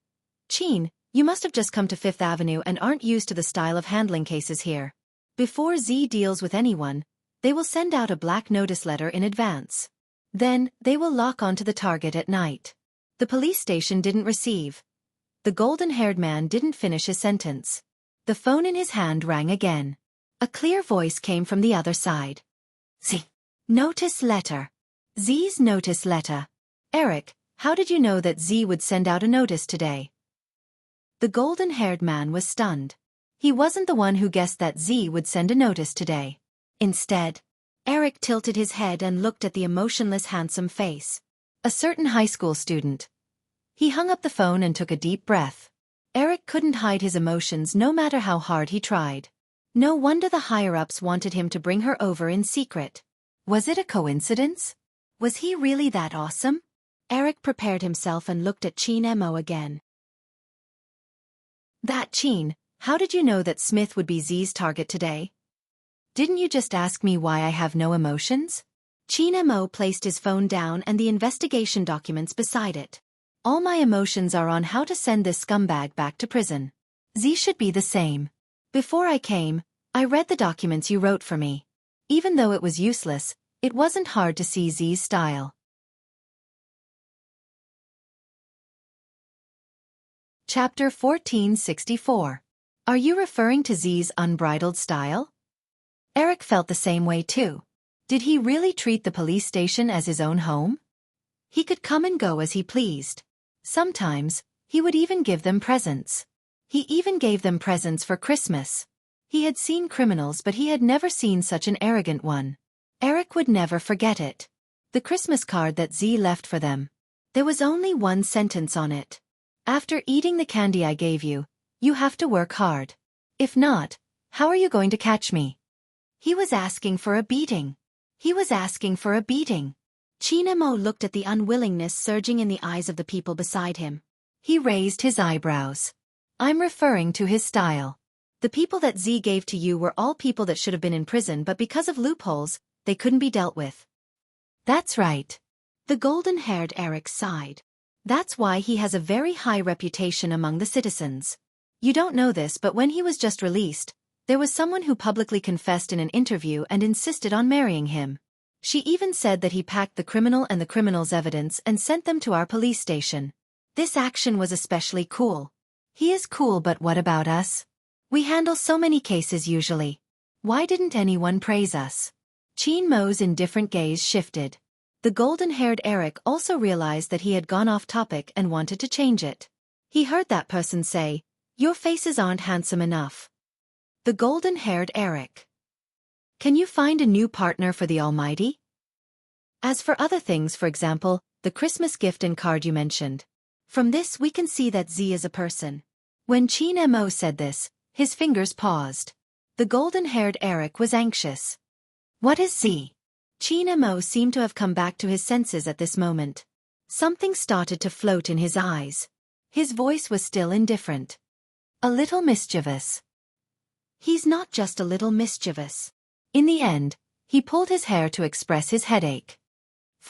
Qin, you must have just come to Fifth Avenue and aren't used to the style of handling cases here. Before Z deals with anyone, they will send out a black notice letter in advance. Then, they will lock onto the target at night. The police station didn't receive. The golden-haired man didn't finish his sentence. The phone in his hand rang again. A clear voice came from the other side. Z. Notice letter. Z's notice letter. Eric, how did you know that Z would send out a notice today? The golden-haired man was stunned. He wasn't the one who guessed that Z would send a notice today. Instead, Eric tilted his head and looked at the emotionless handsome face. A certain high school student. He hung up the phone and took a deep breath. Eric couldn't hide his emotions no matter how hard he tried. No wonder the higher-ups wanted him to bring her over in secret. Was it a coincidence? Was he really that awesome? Eric prepared himself and looked at Qin Mo again. That Qin, how did you know that Smith would be Z's target today? Didn't you just ask me why I have no emotions? Qin Mo placed his phone down and the investigation documents beside it. All my emotions are on how to send this scumbag back to prison. Z should be the same. Before I came, I read the documents you wrote for me. Even though it was useless, it wasn't hard to see Z's style. Chapter 1464. Are you referring to Z's unbridled style? Eric felt the same way too. Did he really treat the police station as his own home? He could come and go as he pleased. Sometimes, he would even give them presents. He even gave them presents for Christmas. He had seen criminals but he had never seen such an arrogant one. Eric would never forget it. The Christmas card that Z left for them. There was only one sentence on it. After eating the candy I gave you, you have to work hard. If not, how are you going to catch me? He was asking for a beating. He was asking for a beating. Qin Mo looked at the unwillingness surging in the eyes of the people beside him. He raised his eyebrows. I'm referring to his style. The people that Z gave to you were all people that should have been in prison but because of loopholes, they couldn't be dealt with. That's right. The golden-haired Eric sighed. That's why he has a very high reputation among the citizens. You don't know this but when he was just released, there was someone who publicly confessed in an interview and insisted on marrying him. She even said that he packed the criminal and the criminal's evidence and sent them to our police station. This action was especially cool. He is cool but what about us? We handle so many cases usually. Why didn't anyone praise us? Qin Mo's indifferent gaze shifted. The golden-haired Eric also realized that he had gone off topic and wanted to change it. He heard that person say, "Your faces aren't handsome enough." The golden-haired Eric. Can you find a new partner for the Almighty? As for other things, for example, the Christmas gift and card you mentioned. From this we can see that Z is a person. When Qin Mo said this, his fingers paused. The golden-haired Eric was anxious. What is Z? Qin Mo seemed to have come back to his senses at this moment. Something started to float in his eyes. His voice was still indifferent. A little mischievous. He's not just a little mischievous. In the end, he pulled his hair to express his headache.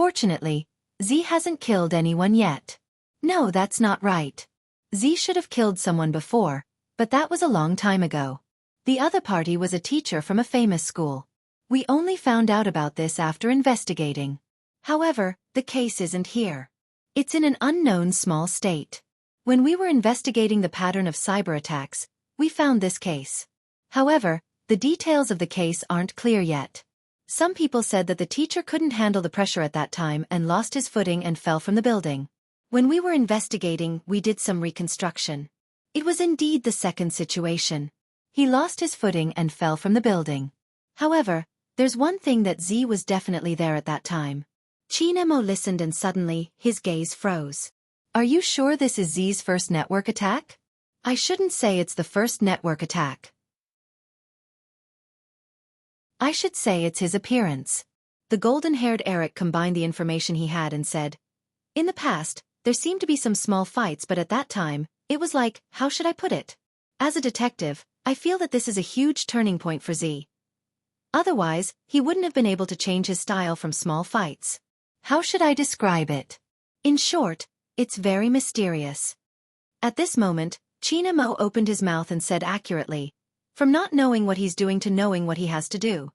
Fortunately, Z hasn't killed anyone yet. No, that's not right. Z should have killed someone before, but that was a long time ago. The other party was a teacher from a famous school. We only found out about this after investigating. However, the case isn't here. It's in an unknown small state. When we were investigating the pattern of cyber attacks, we found this case. However, the details of the case aren't clear yet. Some people said that the teacher couldn't handle the pressure at that time and lost his footing and fell from the building. When we were investigating, we did some reconstruction. It was indeed the second situation. He lost his footing and fell from the building. However, there's one thing that Z was definitely there at that time. Qin Mo listened and suddenly, his gaze froze. Are you sure this is Z's first network attack? I shouldn't say it's the first network attack. I should say it's his appearance. The golden-haired Eric combined the information he had and said, in the past, there seemed to be some small fights, but at that time, it was like, how should I put it? As a detective, I feel that this is a huge turning point for Z. Otherwise, he wouldn't have been able to change his style from small fights. How should I describe it? In short, it's very mysterious. At this moment, Qin Mo opened his mouth and said accurately, from not knowing what he's doing to knowing what he has to do.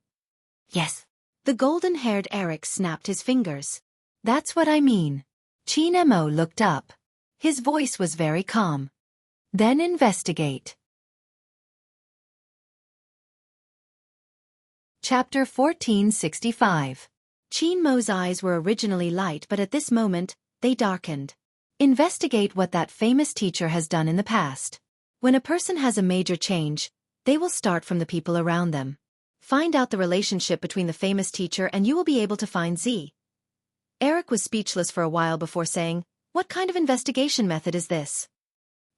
Yes. The golden-haired Eric snapped his fingers. That's what I mean. Qin Mo looked up. His voice was very calm. Then investigate. Chapter 1465. Qin Mo's eyes were originally light, but at this moment, they darkened. Investigate what that famous teacher has done in the past. When a person has a major change, they will start from the people around them. Find out the relationship between the famous teacher and you will be able to find Z. Eric was speechless for a while before saying, what kind of investigation method is this?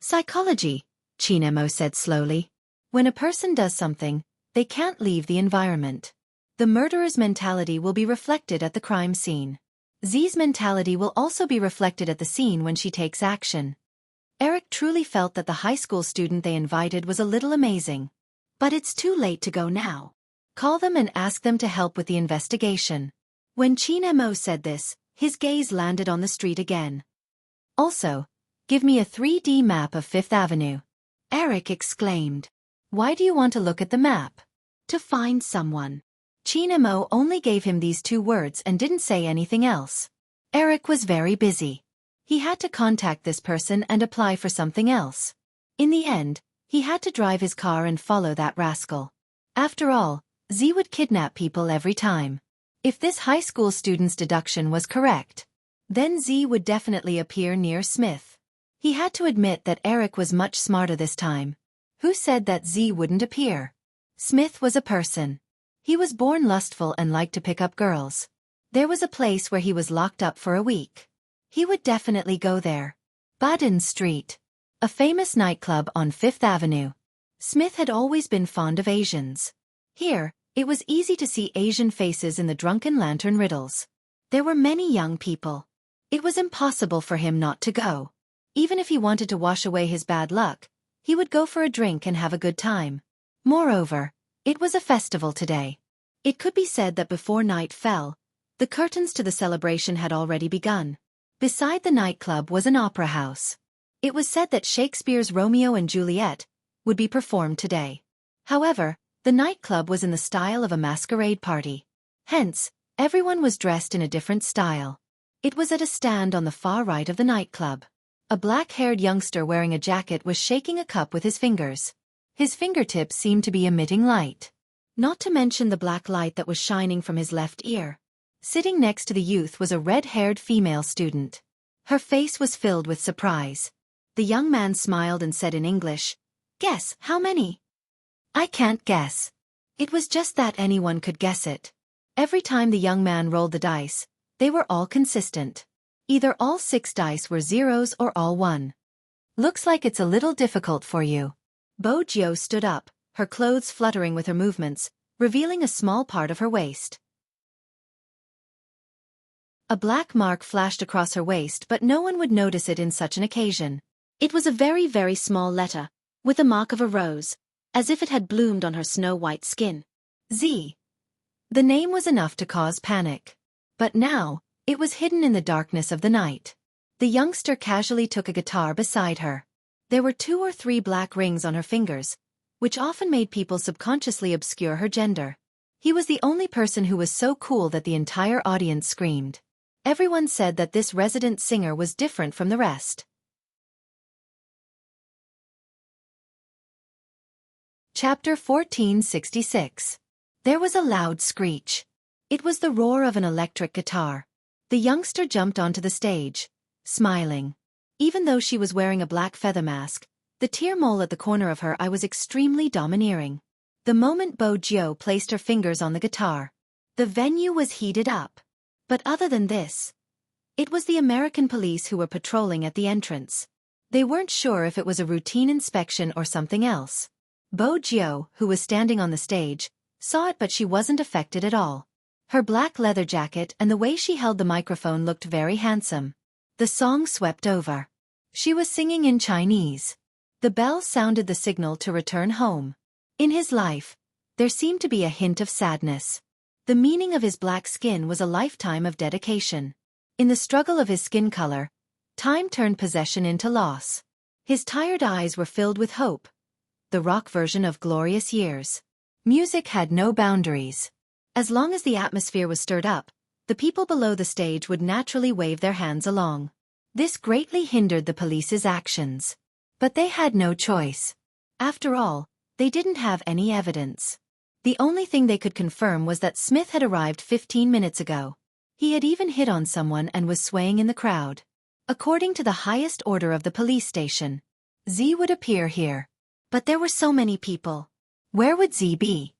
Psychology, Qin Mo said slowly. When a person does something, they can't leave the environment. The murderer's mentality will be reflected at the crime scene. Z's mentality will also be reflected at the scene when she takes action. Eric truly felt that the high school student they invited was a little amazing. But it's too late to go now. Call them and ask them to help with the investigation. When Qin Mo said this, his gaze landed on the street again. Also, give me a 3D map of Fifth Avenue. Eric exclaimed. Why do you want to look at the map? To find someone. Qin Mo only gave him these two words and didn't say anything else. Eric was very busy. He had to contact this person and apply for something else. In the end, he had to drive his car and follow that rascal. After all, Z would kidnap people every time. If this high school student's deduction was correct, then Z would definitely appear near Smith. He had to admit that Eric was much smarter this time. Who said that Z wouldn't appear? Smith was a person. He was born lustful and liked to pick up girls. There was a place where he was locked up for a week. He would definitely go there. Baden Street. A famous nightclub on Fifth Avenue. Smith had always been fond of Asians. Here, it was easy to see Asian faces in the drunken lantern riddles. There were many young people. It was impossible for him not to go. Even if he wanted to wash away his bad luck, he would go for a drink and have a good time. Moreover, it was a festival today. It could be said that before night fell, the curtains to the celebration had already begun. Beside the nightclub was an opera house. It was said that Shakespeare's Romeo and Juliet would be performed today. However, the nightclub was in the style of a masquerade party. Hence, everyone was dressed in a different style. It was at a stand on the far right of the nightclub. A black-haired youngster wearing a jacket was shaking a cup with his fingers. His fingertips seemed to be emitting light. Not to mention the black light that was shining from his left ear. Sitting next to the youth was a red-haired female student. Her face was filled with surprise. The young man smiled and said in English, "Guess how many?" "I can't guess." It was just that anyone could guess it. Every time the young man rolled the dice, They were all consistent. Either all 6 dice were zeros or all 1. Looks like it's a little difficult for you. Bo Jiao stood up, her clothes fluttering with her movements, revealing a small part of her waist. A black mark flashed across her waist, but no one would notice it in such an occasion. It was a very, very small letter, with a mark of a rose, as if it had bloomed on her snow-white skin. Z. The name was enough to cause panic. But now, it was hidden in the darkness of the night. The youngster casually took a guitar beside her. There were 2 or 3 black rings on her fingers, which often made people subconsciously obscure her gender. He was the only person who was so cool that the entire audience screamed. Everyone said that this resident singer was different from the rest. Chapter 1466. There was a loud screech. It was the roar of an electric guitar. The youngster jumped onto the stage, smiling. Even though she was wearing a black feather mask, the tear mole at the corner of her eye was extremely domineering. The moment Bo Jiao placed her fingers on the guitar, the venue was heated up. But other than this, it was the American police who were patrolling at the entrance. They weren't sure if it was a routine inspection or something else. Bo Jiao, who was standing on the stage, saw it, but she wasn't affected at all. Her black leather jacket and the way she held the microphone looked very handsome. The song swept over. She was singing in Chinese. The bell sounded the signal to return home. In his life, there seemed to be a hint of sadness. The meaning of his black skin was a lifetime of dedication. In the struggle of his skin color, time turned possession into loss. His tired eyes were filled with hope. The rock version of glorious years. Music had no boundaries. As long as the atmosphere was stirred up, the people below the stage would naturally wave their hands along. This greatly hindered the police's actions. But they had no choice. After all, they didn't have any evidence. The only thing they could confirm was that Smith had arrived 15 minutes ago. He had even hit on someone and was swaying in the crowd. According to the highest order of the police station, Z would appear here. But there were so many people. Where would Z be?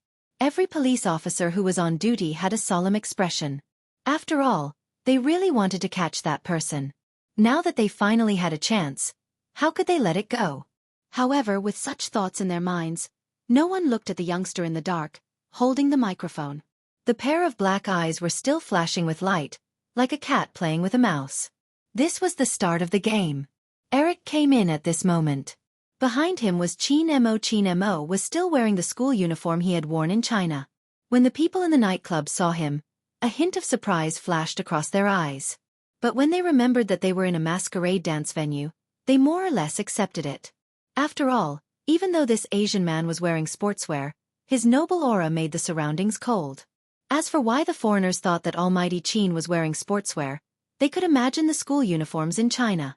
Every police officer who was on duty had a solemn expression. After all, they really wanted to catch that person. Now that they finally had a chance, how could they let it go? However, with such thoughts in their minds, no one looked at the youngster in the dark, holding the microphone. The pair of black eyes were still flashing with light, like a cat playing with a mouse. This was the start of the game. Eric came in at this moment. Behind him was Qin Mo. Qin Mo was still wearing the school uniform he had worn in China. When the people in the nightclub saw him, a hint of surprise flashed across their eyes. But when they remembered that they were in a masquerade dance venue, they more or less accepted it. After all, even though this Asian man was wearing sportswear, his noble aura made the surroundings cold. As for why the foreigners thought that Almighty Qin was wearing sportswear, they could imagine the school uniforms in China.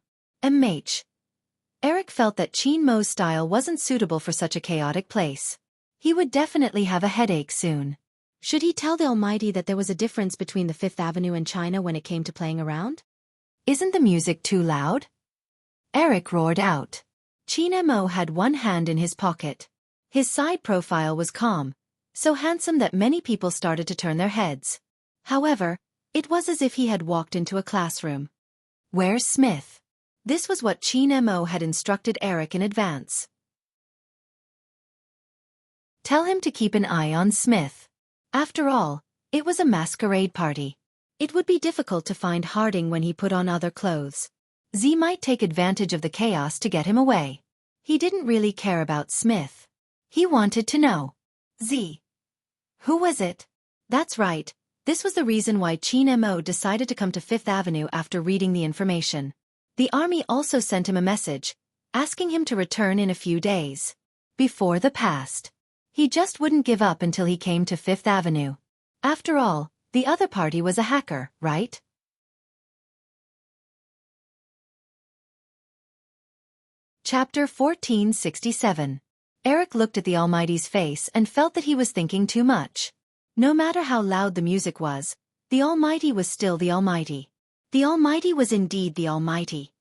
Eric felt that Qin Mo's style wasn't suitable for such a chaotic place. He would definitely have a headache soon. Should he tell the Almighty that there was a difference between the Fifth Avenue and China when it came to playing around? Isn't the music too loud? Eric roared out. Qin Mo had one hand in his pocket. His side profile was calm, so handsome that many people started to turn their heads. However, it was as if he had walked into a classroom. Where's Smith? This was what Qin Mo had instructed Eric in advance. Tell him to keep an eye on Smith. After all, it was a masquerade party. It would be difficult to find Harding when he put on other clothes. Z might take advantage of the chaos to get him away. He didn't really care about Smith. He wanted to know. Z. Who was it? That's right, this was the reason why Qin Mo decided to come to Fifth Avenue after reading the information. The army also sent him a message, asking him to return in a few days. Before the past. He just wouldn't give up until he came to Fifth Avenue. After all, the other party was a hacker, right? Chapter 1467. Eric looked at the Almighty's face and felt that he was thinking too much. No matter how loud the music was, the Almighty was still the Almighty. The Almighty was indeed the Almighty.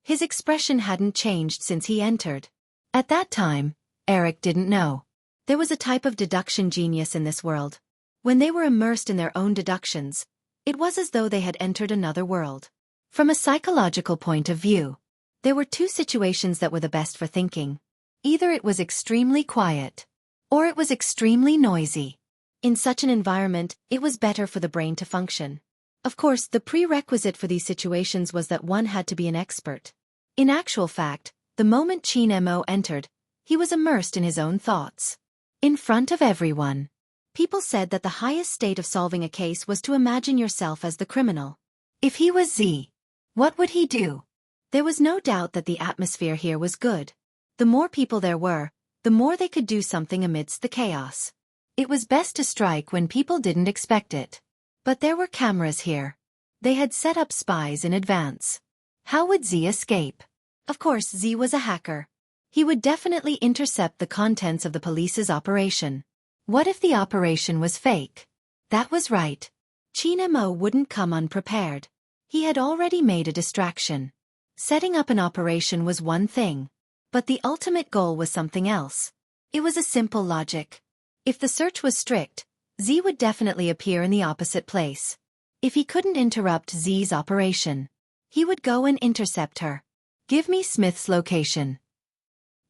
His expression hadn't changed since he entered. At that time, Eric didn't know. There was a type of deduction genius in this world. When they were immersed in their own deductions, It was as though they had entered another world. From a psychological point of view, there were two situations that were the best for thinking. Either it was extremely quiet, or it was extremely noisy. In such an environment, it was better for the brain to function. Of course, the prerequisite for these situations was that one had to be an expert. In actual fact, the moment Qin Mo entered, he was immersed in his own thoughts. In front of everyone, people said that the highest state of solving a case was to imagine yourself as the criminal. If he was Z, what would he do? There was no doubt that the atmosphere here was good. The more people there were, the more they could do something amidst the chaos. It was best to strike when people didn't expect it. But there were cameras here. They had set up spies in advance. How would Z escape? Of course, Z was a hacker. He would definitely intercept the contents of the police's operation. What if the operation was fake? That was right. Qin Mo wouldn't come unprepared. He had already made a distraction. Setting up an operation was one thing, but the ultimate goal was something else. It was a simple logic. If the search was strict, Z would definitely appear in the opposite place. If he couldn't interrupt Z's operation, he would go and intercept her. Give me Smith's location.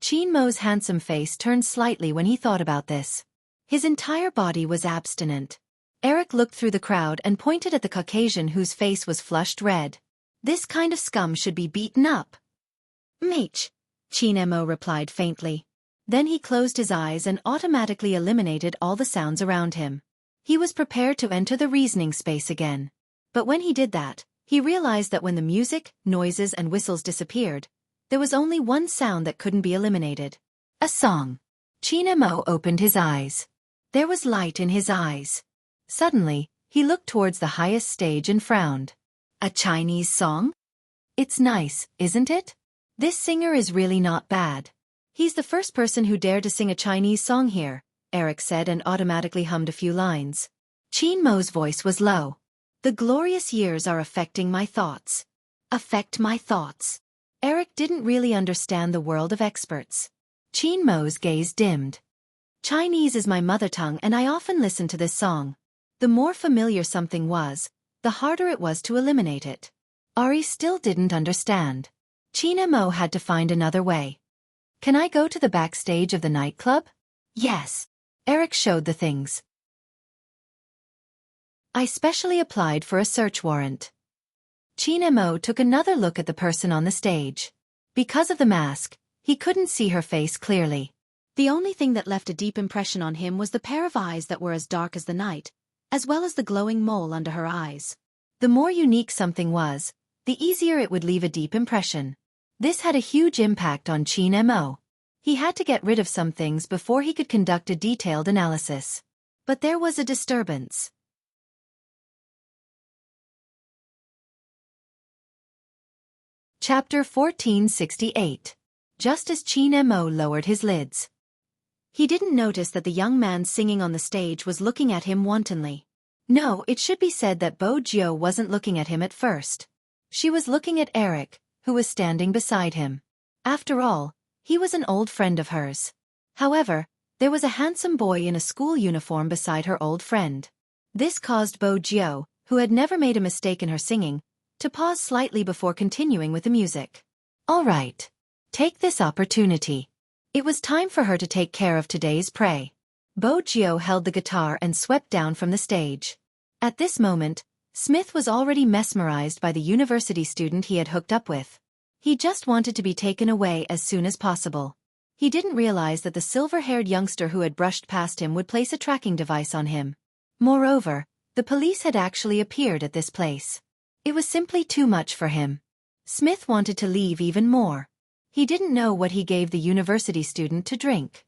Qin Mo's handsome face turned slightly when he thought about this. His entire body was abstinent. Eric looked through the crowd and pointed at the Caucasian whose face was flushed red. This kind of scum should be beaten up. Mate, Qin Mo replied faintly. Then he closed his eyes and automatically eliminated all the sounds around him. He was prepared to enter the reasoning space again. But when he did that, he realized that when the music, noises and whistles disappeared, there was only one sound that couldn't be eliminated. A song. Qin Mo opened his eyes. There was light in his eyes. Suddenly, he looked towards the highest stage and frowned. A Chinese song? It's nice, isn't it? This singer is really not bad. He's the first person who dared to sing a Chinese song here, Eric said and automatically hummed a few lines. Qin Mo's voice was low. The glorious years are affecting my thoughts. Affect my thoughts. Eric didn't really understand the world of experts. Qin Mo's gaze dimmed. Chinese is my mother tongue and I often listen to this song. The more familiar something was, the harder it was to eliminate it. Ari still didn't understand. Qin Mo had to find another way. Can I go to the backstage of the nightclub? Yes. Eric showed the things. I specially applied for a search warrant. Qin Mo took another look at the person on the stage. Because of the mask, he couldn't see her face clearly. The only thing that left a deep impression on him was the pair of eyes that were as dark as the night, as well as the glowing mole under her eyes. The more unique something was, the easier it would leave a deep impression. This had a huge impact on Qin Mo. He had to get rid of some things before he could conduct a detailed analysis. But there was a disturbance. Chapter 1468. Just as Qin Mo lowered his lids, he didn't notice that the young man singing on the stage was looking at him wantonly. No, it should be said that Bo Jiu wasn't looking at him at first. She was looking at Eric, who was standing beside him. After all, he was an old friend of hers. However, there was a handsome boy in a school uniform beside her old friend. This caused Bo Jiu, who had never made a mistake in her singing, to pause slightly before continuing with the music. All right. Take this opportunity. It was time for her to take care of today's prey. Bo Jiu held the guitar and swept down from the stage. At this moment, Smith was already mesmerized by the university student he had hooked up with. He just wanted to be taken away as soon as possible. He didn't realize that the silver-haired youngster who had brushed past him would place a tracking device on him. Moreover, the police had actually appeared at this place. It was simply too much for him. Smith wanted to leave even more. He didn't know what he gave the university student to drink.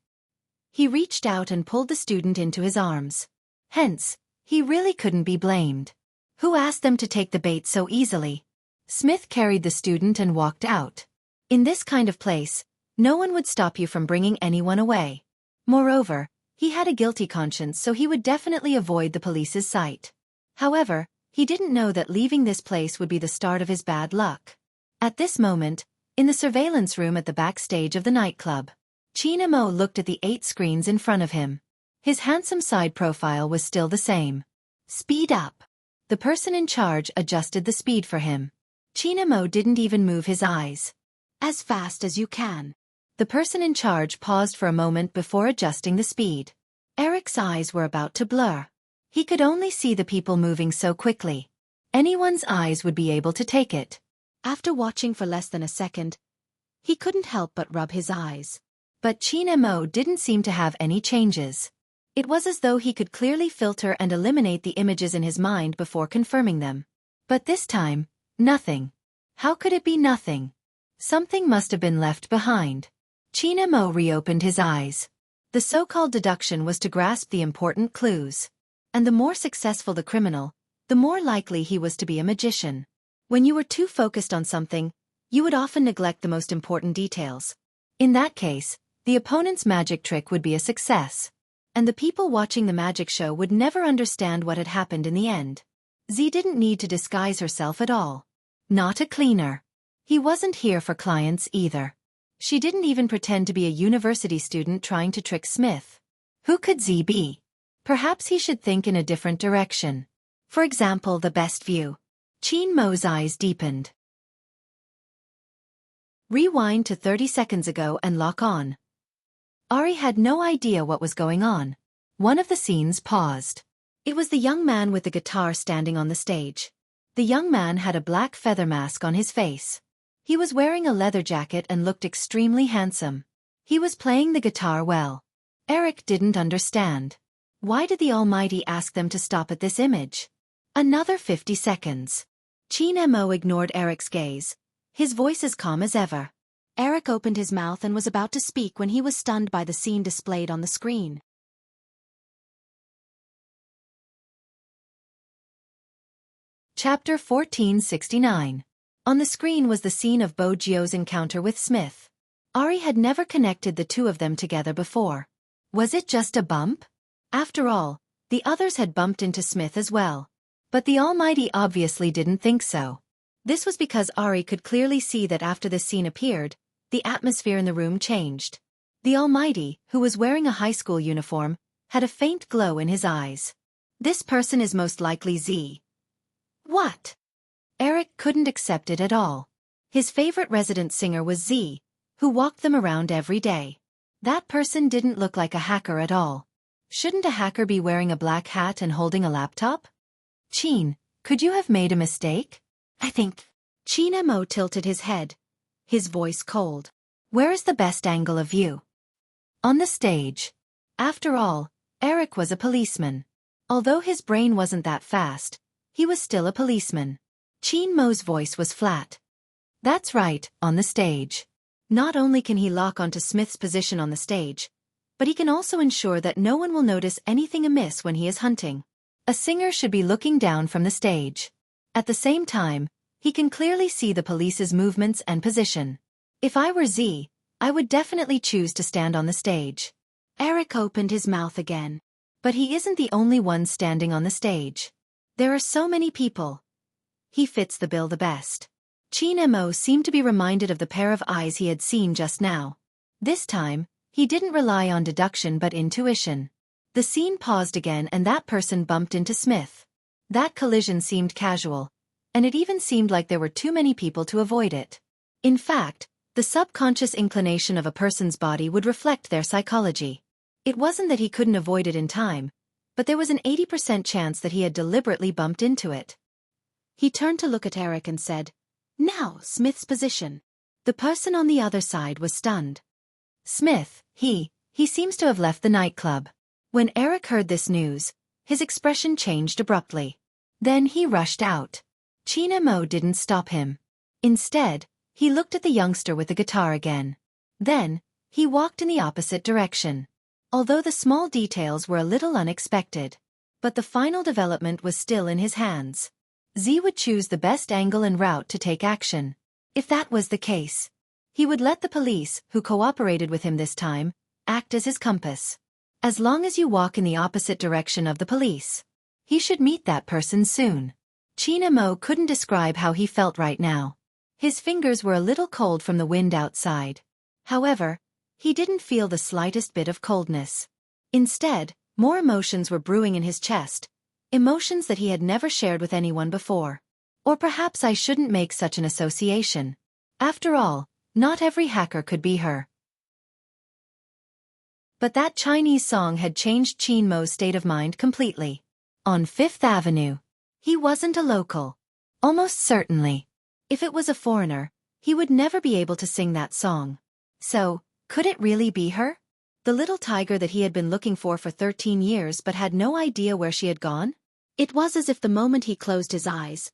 He reached out and pulled the student into his arms. Hence, he really couldn't be blamed. Who asked them to take the bait so easily? Smith carried the student and walked out. In this kind of place, no one would stop you from bringing anyone away. Moreover, he had a guilty conscience, so he would definitely avoid the police's sight. However, he didn't know that leaving this place would be the start of his bad luck. At this moment, in the surveillance room at the backstage of the nightclub, Qin Mo looked at the 8 screens in front of him. His handsome side profile was still the same. Speed up. The person in charge adjusted the speed for him. Chinamo didn't even move his eyes. As fast as you can. The person in charge paused for a moment before adjusting the speed. Eric's eyes were about to blur. He could only see the people moving so quickly. Anyone's eyes would be able to take it. After watching for less than a second, he couldn't help but rub his eyes. But Chinamo didn't seem to have any changes. It was as though he could clearly filter and eliminate the images in his mind before confirming them. But this time, nothing. How could it be nothing? Something must have been left behind. Chinamo reopened his eyes. The so-called deduction was to grasp the important clues. And the more successful the criminal, the more likely he was to be a magician. When you were too focused on something, you would often neglect the most important details. In that case, the opponent's magic trick would be a success. And the people watching the magic show would never understand what had happened in the end. Z didn't need to disguise herself at all. Not a cleaner. He wasn't here for clients either. She didn't even pretend to be a university student trying to trick Smith. Who could Z be? Perhaps he should think in a different direction. For example, the best view. Chinmo's eyes deepened. Rewind to 30 seconds ago and lock on. Ari had no idea what was going on. One of the scenes paused. It was the young man with the guitar standing on the stage. The young man had a black feather mask on his face. He was wearing a leather jacket and looked extremely handsome. He was playing the guitar well. Eric didn't understand. Why did the Almighty ask them to stop at this image? Another 50 seconds. Chinamo ignored Eric's gaze. His voice as calm as ever. Eric opened his mouth and was about to speak when he was stunned by the scene displayed on the screen. Chapter 1469. On the screen was the scene of Bo Jio's encounter with Smith. Ari had never connected the two of them together before. Was it just a bump? After all, the others had bumped into Smith as well. But the Almighty obviously didn't think so. This was because Ari could clearly see that after this scene appeared, the atmosphere in the room changed. The Almighty, who was wearing a high school uniform, had a faint glow in his eyes. This person is most likely Z. What? Eric couldn't accept it at all. His favorite resident singer was Z, who walked them around every day. That person didn't look like a hacker at all. Shouldn't a hacker be wearing a black hat and holding a laptop? Chin, could you have made a mistake? I think. Chinamo tilted his head, his voice cold. Where is the best angle of view? On the stage. After all, Eric was a policeman. Although his brain wasn't that fast, he was still a policeman. Chinmo's voice was flat. That's right, on the stage. Not only can he lock onto Smith's position on the stage, but he can also ensure that no one will notice anything amiss when he is hunting. A singer should be looking down from the stage. At the same time, he can clearly see the police's movements and position. If I were Z, I would definitely choose to stand on the stage. Eric opened his mouth again. But he isn't the only one standing on the stage. There are so many people. He fits the bill the best. Chinamo seemed to be reminded of the pair of eyes he had seen just now. This time, he didn't rely on deduction but intuition. The scene paused again and that person bumped into Smith. That collision seemed casual, and it even seemed like there were too many people to avoid it. In fact, the subconscious inclination of a person's body would reflect their psychology. It wasn't that he couldn't avoid it in time, but there was an 80% chance that he had deliberately bumped into it. He turned to look at Eric and said, "Now, Smith's position." The person on the other side was stunned. Smith, he seems to have left the nightclub. When Eric heard this news, his expression changed abruptly. Then he rushed out. Chinamo didn't stop him. Instead, he looked at the youngster with the guitar again. Then, he walked in the opposite direction. Although the small details were a little unexpected. But the final development was still in his hands. Z would choose the best angle and route to take action. If that was the case, he would let the police, who cooperated with him this time, act as his compass. As long as you walk in the opposite direction of the police, he should meet that person soon. Chinamo couldn't describe how he felt right now. His fingers were a little cold from the wind outside. However, he didn't feel the slightest bit of coldness. Instead, more emotions were brewing in his chest, Emotions that he had never shared with anyone before. Or perhaps I shouldn't make such an association. After all, not every hacker could be her. But that Chinese song had changed Qin Mo's state of mind completely. On Fifth Avenue. He wasn't a local. Almost certainly. If it was a foreigner, he would never be able to sing that song. So, could it really be her? The little tiger that he had been looking for 13 years but had no idea where she had gone? It was as if the moment he closed his eyes,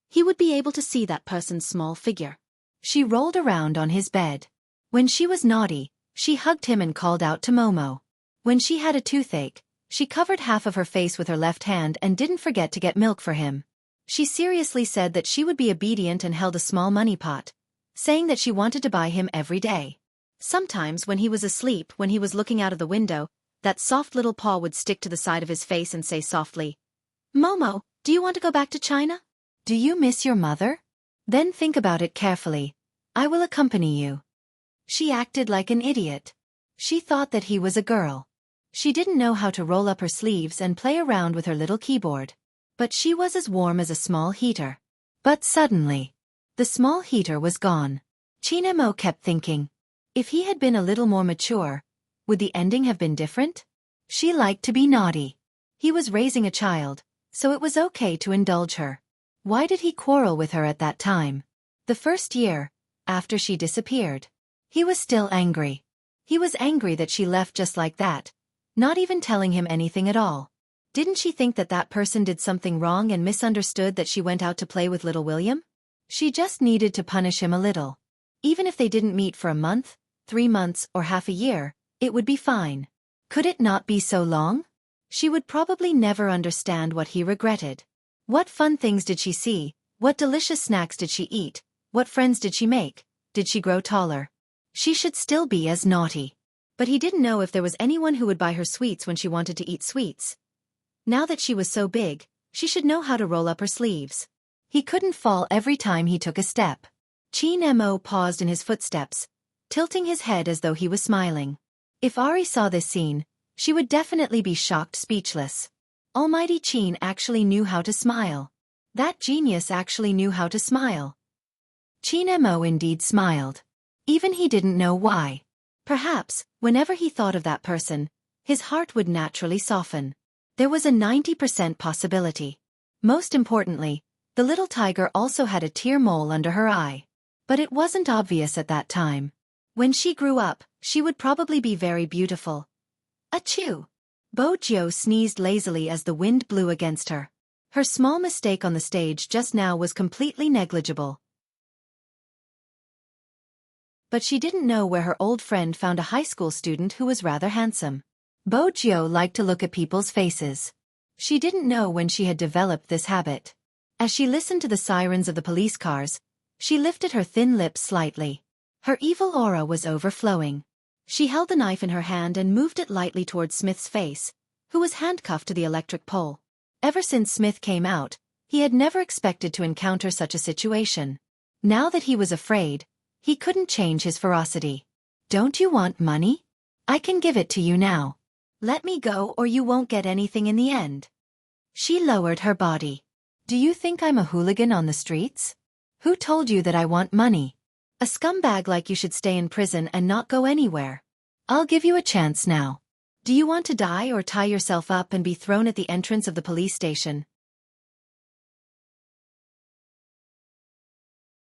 he would be able to see that person's small figure. She rolled around on his bed. When she was naughty, she hugged him and called out to Momo. When she had a toothache, she covered half of her face with her left hand and didn't forget to get milk for him. She seriously said that she would be obedient and held a small money pot, saying that she wanted to buy him every day. Sometimes when he was asleep, when he was looking out of the window, that soft little paw would stick to the side of his face and say softly, "Momo, do you want to go back to China? Do you miss your mother? Then think about it carefully. I will accompany you." She acted like an idiot. She thought that he was a girl. She didn't know how to roll up her sleeves and play around with her little keyboard. But she was as warm as a small heater. But suddenly, the small heater was gone. Qin Mo kept thinking, if he had been a little more mature, would the ending have been different? She liked to be naughty. He was raising a child, so it was okay to indulge her. Why did he quarrel with her at that time? The first year, after she disappeared. He was still angry. He was angry that she left just like that, not even telling him anything at all. Didn't she think that that person did something wrong and misunderstood that she went out to play with little William? She just needed to punish him a little. Even if they didn't meet for a month, 3 months, or half a year, it would be fine. Could it not be so long? She would probably never understand what he regretted. What fun things did she see? What delicious snacks did she eat? What friends did she make? Did she grow taller? She should still be as naughty. But he didn't know if there was anyone who would buy her sweets when she wanted to eat sweets. Now that she was so big, she should know how to roll up her sleeves. He couldn't fall every time he took a step. Qin Mo paused in his footsteps, tilting his head as though he was smiling. If Ari saw this scene, she would definitely be shocked speechless. Almighty Qin actually knew how to smile. That genius actually knew how to smile. Qin Mo indeed smiled. Even he didn't know why. Perhaps, whenever he thought of that person, his heart would naturally soften. There was a 90% possibility. Most importantly, the little tiger also had a tear mole under her eye. But it wasn't obvious at that time. When she grew up, she would probably be very beautiful. Achoo! Bo Jiu sneezed lazily as the wind blew against her. Her small mistake on the stage just now was completely negligible. But she didn't know where her old friend found a high school student who was rather handsome. Bo Jiu liked to look at people's faces. She didn't know when she had developed this habit. As she listened to the sirens of the police cars, she lifted her thin lips slightly. Her evil aura was overflowing. She held the knife in her hand and moved it lightly towards Smith's face, who was handcuffed to the electric pole. Ever since Smith came out, he had never expected to encounter such a situation. Now that he was afraid, he couldn't change his ferocity. "Don't you want money? I can give it to you now. Let me go or you won't get anything in the end." She lowered her body. "Do you think I'm a hooligan on the streets? Who told you that I want money? A scumbag like you should stay in prison and not go anywhere. I'll give you a chance now. Do you want to die or tie yourself up and be thrown at the entrance of the police station?"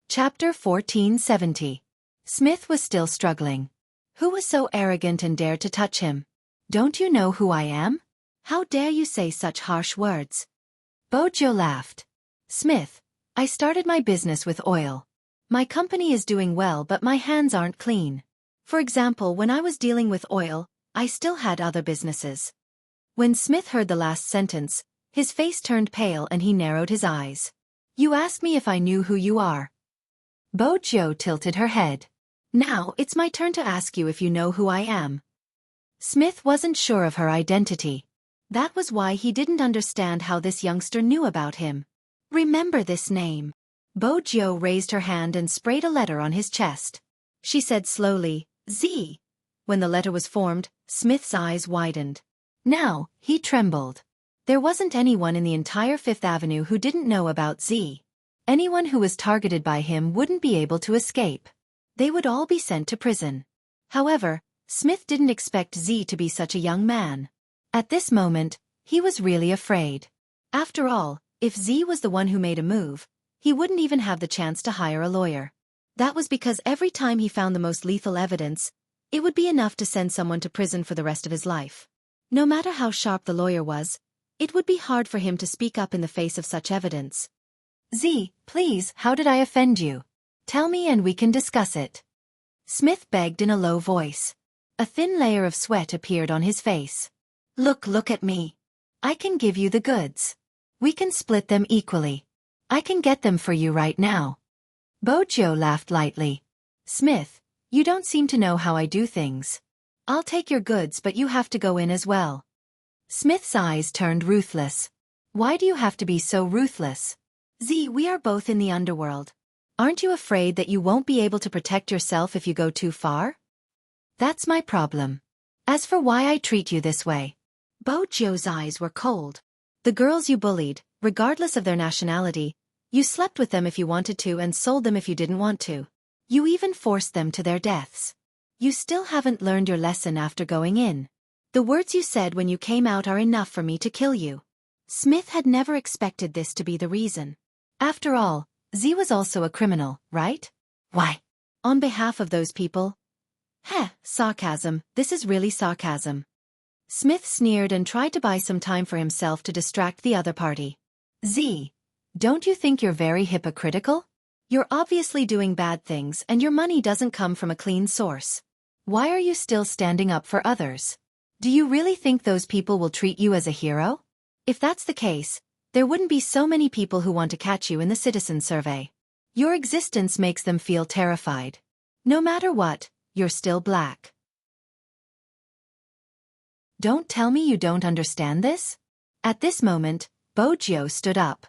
Chapter 1470. Smith was still struggling. Who was so arrogant and dared to touch him? "Don't you know who I am? How dare you say such harsh words?" Bojo laughed. "Smith, I started my business with oil. My company is doing well but my hands aren't clean. For example, when I was dealing with oil, I still had other businesses." When Smith heard the last sentence, his face turned pale and he narrowed his eyes. "You asked me if I knew who you are." Bojo tilted her head. "Now it's my turn to ask you if you know who I am." Smith wasn't sure of her identity. That was why he didn't understand how this youngster knew about him. "Remember this name." Bojo raised her hand and sprayed a letter on his chest. She said slowly, "Z." When the letter was formed, Smith's eyes widened. Now, he trembled. There wasn't anyone in the entire Fifth Avenue who didn't know about Z. Anyone who was targeted by him wouldn't be able to escape. They would all be sent to prison. However, Smith didn't expect Z to be such a young man. At this moment, he was really afraid. After all, if Z was the one who made a move, he wouldn't even have the chance to hire a lawyer. That was because every time he found the most lethal evidence, it would be enough to send someone to prison for the rest of his life. No matter how sharp the lawyer was, it would be hard for him to speak up in the face of such evidence. Z, please, how did I offend you? Tell me and we can discuss it. Smith begged in a low voice. A thin layer of sweat appeared on his face. Look at me. I can give you the goods. We can split them equally. I can get them for you right now. Bojo laughed lightly. Smith, you don't seem to know how I do things. I'll take your goods but you have to go in as well. Smith's eyes turned ruthless. Why do you have to be so ruthless? Z, we are both in the underworld. Aren't you afraid that you won't be able to protect yourself if you go too far? That's my problem. As for why I treat you this way. Bojo's eyes were cold. The girls you bullied, regardless of their nationality, you slept with them if you wanted to and sold them if you didn't want to. You even forced them to their deaths. You still haven't learned your lesson after going in. The words you said when you came out are enough for me to kill you. Smith had never expected this to be the reason. After all, Z was also a criminal, right? Why? On behalf of those people? Sarcasm, this is really sarcasm. Smith sneered and tried to buy some time for himself to distract the other party. Z, don't you think you're very hypocritical? You're obviously doing bad things and your money doesn't come from a clean source. Why are you still standing up for others? Do you really think those people will treat you as a hero? If that's the case, there wouldn't be so many people who want to catch you in the citizen survey. Your existence makes them feel terrified. No matter what, you're still black. Don't tell me you don't understand this? At this moment, Bojo stood up.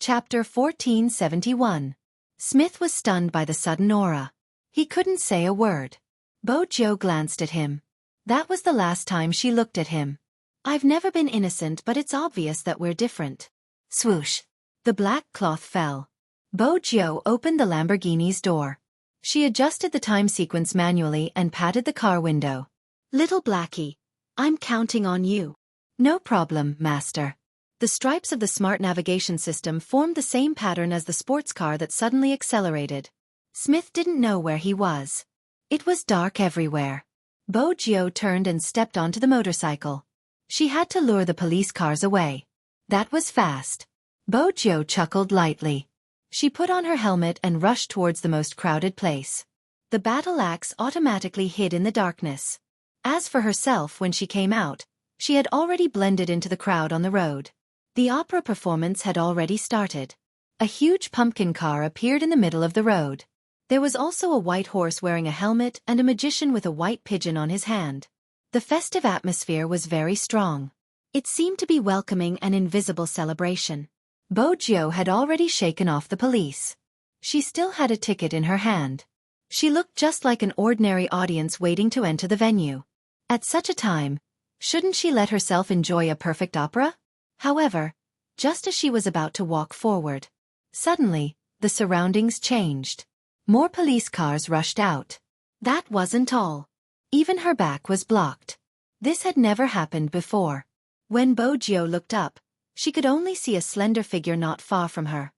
Chapter 1471. Smith was stunned by the sudden aura. He couldn't say a word. Bojo glanced at him. That was the last time she looked at him. I've never been innocent but it's obvious that we're different. Swoosh. The black cloth fell. Bojo opened the Lamborghini's door. She adjusted the time sequence manually and patted the car window. Little Blackie, I'm counting on you. No problem, master. The stripes of the smart navigation system formed the same pattern as the sports car that suddenly accelerated. Smith didn't know where he was. It was dark everywhere. Bojo turned and stepped onto the motorcycle. She had to lure the police cars away. That was fast. Bojo chuckled lightly. She put on her helmet and rushed towards the most crowded place. The battle axe automatically hid in the darkness. As for herself, when she came out, she had already blended into the crowd on the road. The opera performance had already started. A huge pumpkin car appeared in the middle of the road. There was also a white horse wearing a helmet and a magician with a white pigeon on his hand. The festive atmosphere was very strong. It seemed to be welcoming an invisible celebration. Bojo had already shaken off the police. She still had a ticket in her hand. She looked just like an ordinary audience waiting to enter the venue. At such a time, shouldn't she let herself enjoy a perfect opera? However, just as she was about to walk forward, suddenly, the surroundings changed. More police cars rushed out. That wasn't all. Even her back was blocked. This had never happened before. When Bojo looked up, she could only see a slender figure not far from her.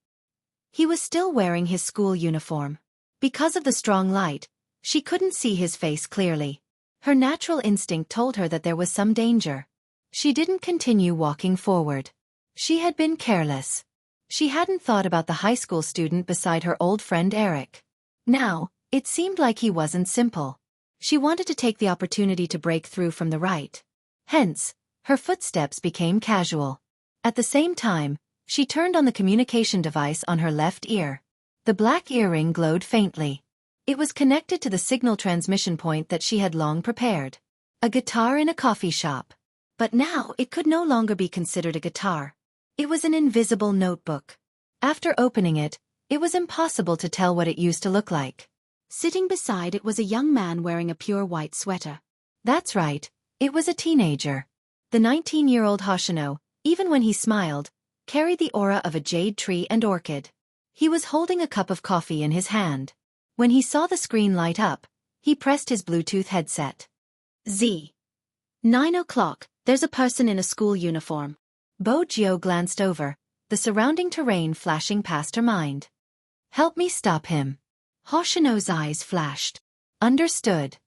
He was still wearing his school uniform. Because of the strong light, she couldn't see his face clearly. Her natural instinct told her that there was some danger. She didn't continue walking forward. She had been careless. She hadn't thought about the high school student beside her old friend Eric. Now, it seemed like he wasn't simple. She wanted to take the opportunity to break through from the right. Hence, her footsteps became casual. At the same time, she turned on the communication device on her left ear. The black earring glowed faintly. It was connected to the signal transmission point that she had long prepared. A guitar in a coffee shop. But now it could no longer be considered a guitar. It was an invisible notebook. After opening it, it was impossible to tell what it used to look like. Sitting beside it was a young man wearing a pure white sweater. That's right, it was a teenager. The 19-year-old Hoshino, even when he smiled, carried the aura of a jade tree and orchid. He was holding a cup of coffee in his hand. When he saw the screen light up, he pressed his Bluetooth headset. Z. 9 o'clock, there's a person in a school uniform. Bo Jio glanced over, the surrounding terrain flashing past her mind. Help me stop him. Hoshino's eyes flashed. Understood.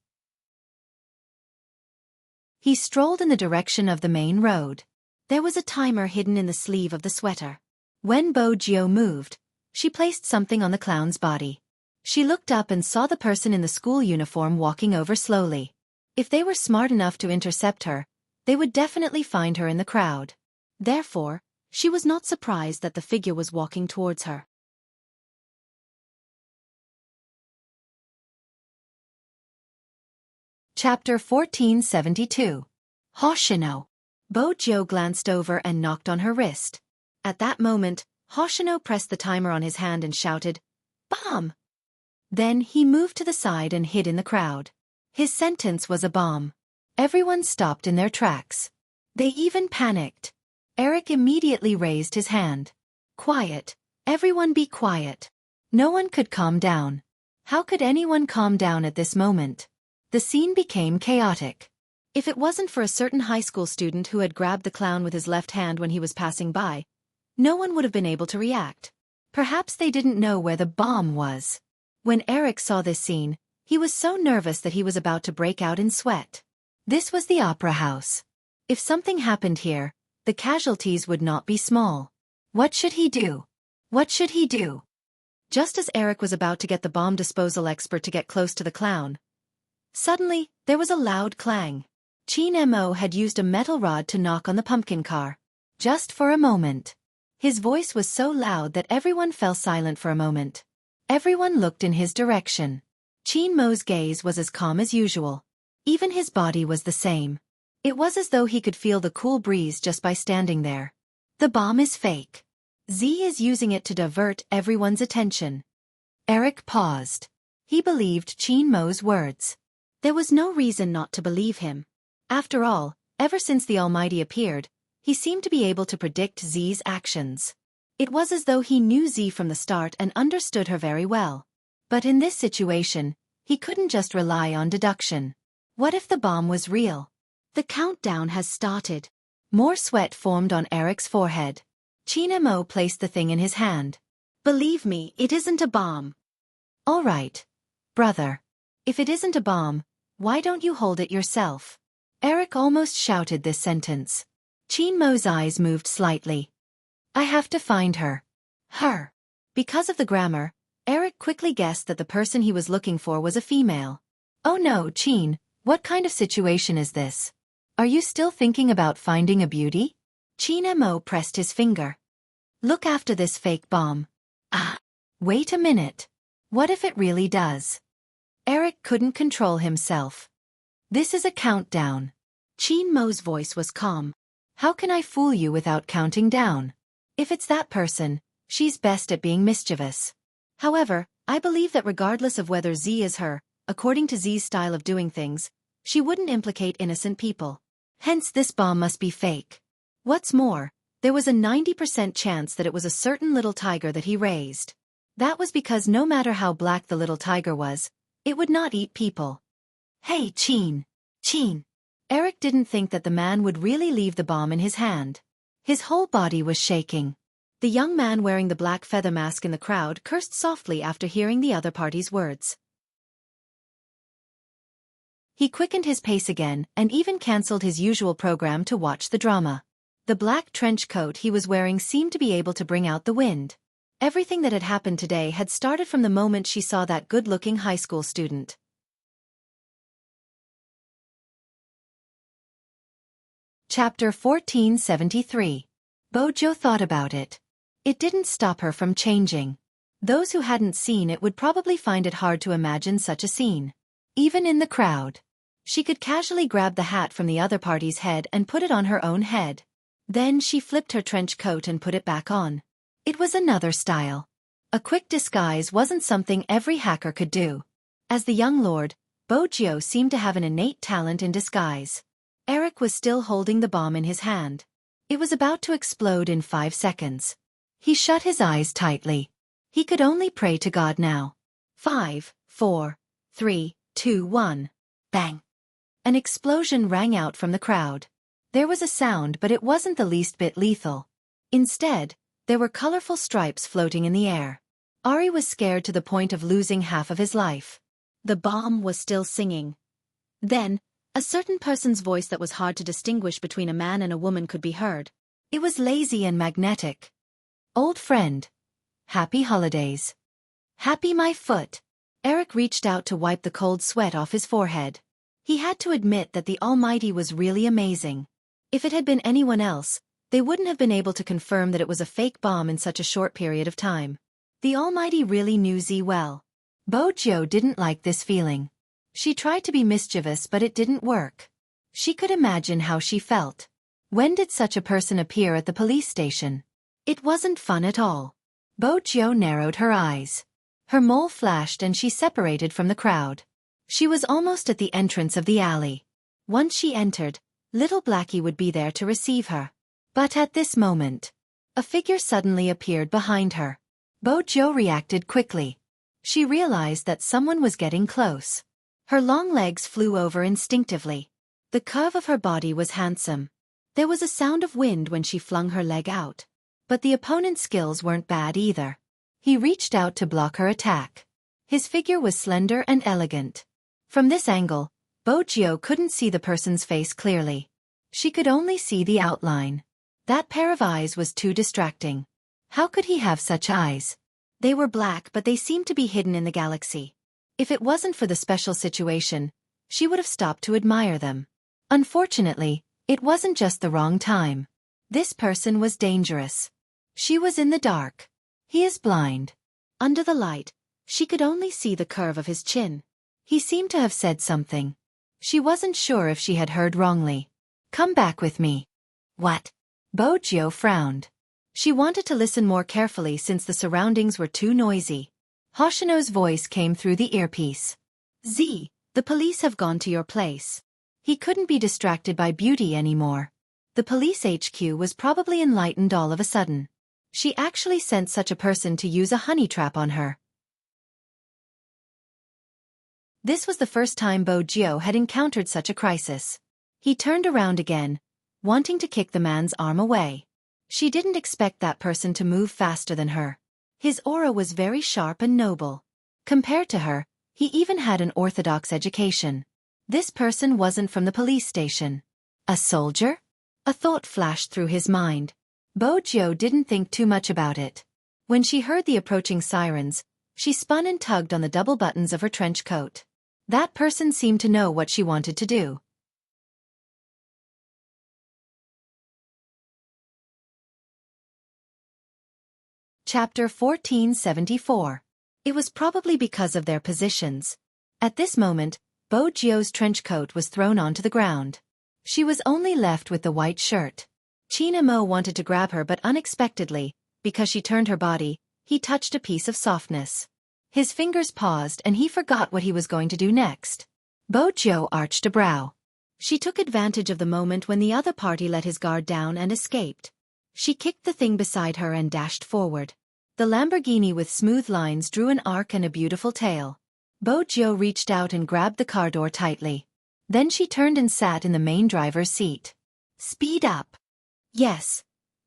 He strolled in the direction of the main road. There was a timer hidden in the sleeve of the sweater. When Bo Jio moved, she placed something on the clown's body. She looked up and saw the person in the school uniform walking over slowly. If they were smart enough to intercept her, they would definitely find her in the crowd. Therefore, she was not surprised that the figure was walking towards her. Chapter 1472. Hoshino. Bo Jio glanced over and knocked on her wrist. At that moment, Hoshino pressed the timer on his hand and shouted, "Bomb!" Then he moved to the side and hid in the crowd. His sentence was a bomb. Everyone stopped in their tracks. They even panicked. Eric immediately raised his hand. Quiet. Everyone be quiet. No one could calm down. How could anyone calm down at this moment? The scene became chaotic. If it wasn't for a certain high school student who had grabbed the clown with his left hand when he was passing by, no one would have been able to react. Perhaps they didn't know where the bomb was. When Eric saw this scene, he was so nervous that he was about to break out in sweat. This was the opera house. If something happened here, the casualties would not be small. What should he do? What should he do? Just as Eric was about to get the bomb disposal expert to get close to the clown, suddenly, there was a loud clang. Qin Mo had used a metal rod to knock on the pumpkin car. Just for a moment. His voice was so loud that everyone fell silent for a moment. Everyone looked in his direction. Qin Mo's gaze was as calm as usual. Even his body was the same. It was as though he could feel the cool breeze just by standing there. The bomb is fake. Z is using it to divert everyone's attention. Eric paused. He believed Qin Mo's words. There was no reason not to believe him. After all, ever since the Almighty appeared, he seemed to be able to predict Z's actions. It was as though he knew Z from the start and understood her very well. But in this situation, he couldn't just rely on deduction. What if the bomb was real? The countdown has started. More sweat formed on Eric's forehead. Qin Mo placed the thing in his hand. Believe me, it isn't a bomb. All right, brother. If it isn't a bomb, why don't you hold it yourself? Eric almost shouted this sentence. Qin Mo's eyes moved slightly. I have to find her. Her. Because of the grammar, Eric quickly guessed that the person he was looking for was a female. Oh no, Qin, what kind of situation is this? Are you still thinking about finding a beauty? Qin Mo pressed his finger. Look after this fake bomb. Ah. Wait a minute. What if it really does? Eric couldn't control himself. This is a countdown. Qin Mo's voice was calm. How can I fool you without counting down? If it's that person, she's best at being mischievous. However, I believe that regardless of whether Z is her, according to Z's style of doing things, she wouldn't implicate innocent people. Hence this bomb must be fake. What's more, there was a 90% chance that it was a certain little tiger that he raised. That was because no matter how black the little tiger was, it would not eat people. Hey Qin. Qin. Eric didn't think that the man would really leave the bomb in his hand. His whole body was shaking. The young man wearing the black feather mask in the crowd cursed softly after hearing the other party's words. He quickened his pace again and even cancelled his usual program to watch the drama. The black trench coat he was wearing seemed to be able to bring out the wind. Everything that had happened today had started from the moment she saw that good-looking high school student. Chapter 1473. Bojo thought about it. It didn't stop her from changing. Those who hadn't seen it would probably find it hard to imagine such a scene. Even in the crowd. She could casually grab the hat from the other party's head and put it on her own head. Then she flipped her trench coat and put it back on. It was another style. A quick disguise wasn't something every hacker could do. As the young lord, Bojio seemed to have an innate talent in disguise. Eric was still holding the bomb in his hand. It was about to explode in 5 seconds. He shut his eyes tightly. He could only pray to God now. 5, 4, 3, 2, 1. Bang! An explosion rang out from the crowd. There was a sound, but it wasn't the least bit lethal. Instead, there were colorful stripes floating in the air. Ari was scared to the point of losing half of his life. The bomb was still singing. Then, a certain person's voice that was hard to distinguish between a man and a woman could be heard. It was lazy and magnetic. Old friend. Happy holidays. Happy my foot. Eric reached out to wipe the cold sweat off his forehead. He had to admit that the Almighty was really amazing. If it had been anyone else, they wouldn't have been able to confirm that it was a fake bomb in such a short period of time. The Almighty really knew Z well. Bojio didn't like this feeling. She tried to be mischievous, but it didn't work. She could imagine how she felt. When did such a person appear at the police station? It wasn't fun at all. Bojio narrowed her eyes. Her mole flashed and she separated from the crowd. She was almost at the entrance of the alley. Once she entered, little Blackie would be there to receive her. But at this moment, a figure suddenly appeared behind her. Bojio reacted quickly. She realized that someone was getting close. Her long legs flew over instinctively. The curve of her body was handsome. There was a sound of wind when she flung her leg out. But the opponent's skills weren't bad either. He reached out to block her attack. His figure was slender and elegant. From this angle, Bojio couldn't see the person's face clearly. She could only see the outline. That pair of eyes was too distracting. How could he have such eyes? They were black, but they seemed to be hidden in the galaxy. If it wasn't for the special situation, she would have stopped to admire them. Unfortunately, it wasn't just the wrong time. This person was dangerous. She was in the dark. He is blind. Under the light, she could only see the curve of his chin. He seemed to have said something. She wasn't sure if she had heard wrongly. Come back with me. What? Bojio frowned. She wanted to listen more carefully since the surroundings were too noisy. Hoshino's voice came through the earpiece. Z, the police have gone to your place. He couldn't be distracted by beauty anymore. The police HQ was probably enlightened all of a sudden. She actually sent such a person to use a honey trap on her. This was the first time Bojio had encountered such a crisis. He turned around again, wanting to kick the man's arm away. She didn't expect that person to move faster than her. His aura was very sharp and noble. Compared to her, he even had an orthodox education. This person wasn't from the police station. A soldier? A thought flashed through his mind. Bojio didn't think too much about it. When she heard the approaching sirens, she spun and tugged on the double buttons of her trench coat. That person seemed to know what she wanted to do. Chapter 1474. It was probably because of their positions. At this moment, Bojio's trench coat was thrown onto the ground. She was only left with the white shirt. Chinamo wanted to grab her, but unexpectedly, because she turned her body, he touched a piece of softness. His fingers paused and he forgot what he was going to do next. Bojio arched a brow. She took advantage of the moment when the other party let his guard down and escaped. She kicked the thing beside her and dashed forward. The Lamborghini with smooth lines drew an arc and a beautiful tail. Bojio reached out and grabbed the car door tightly. Then she turned and sat in the main driver's seat. Speed up. Yes,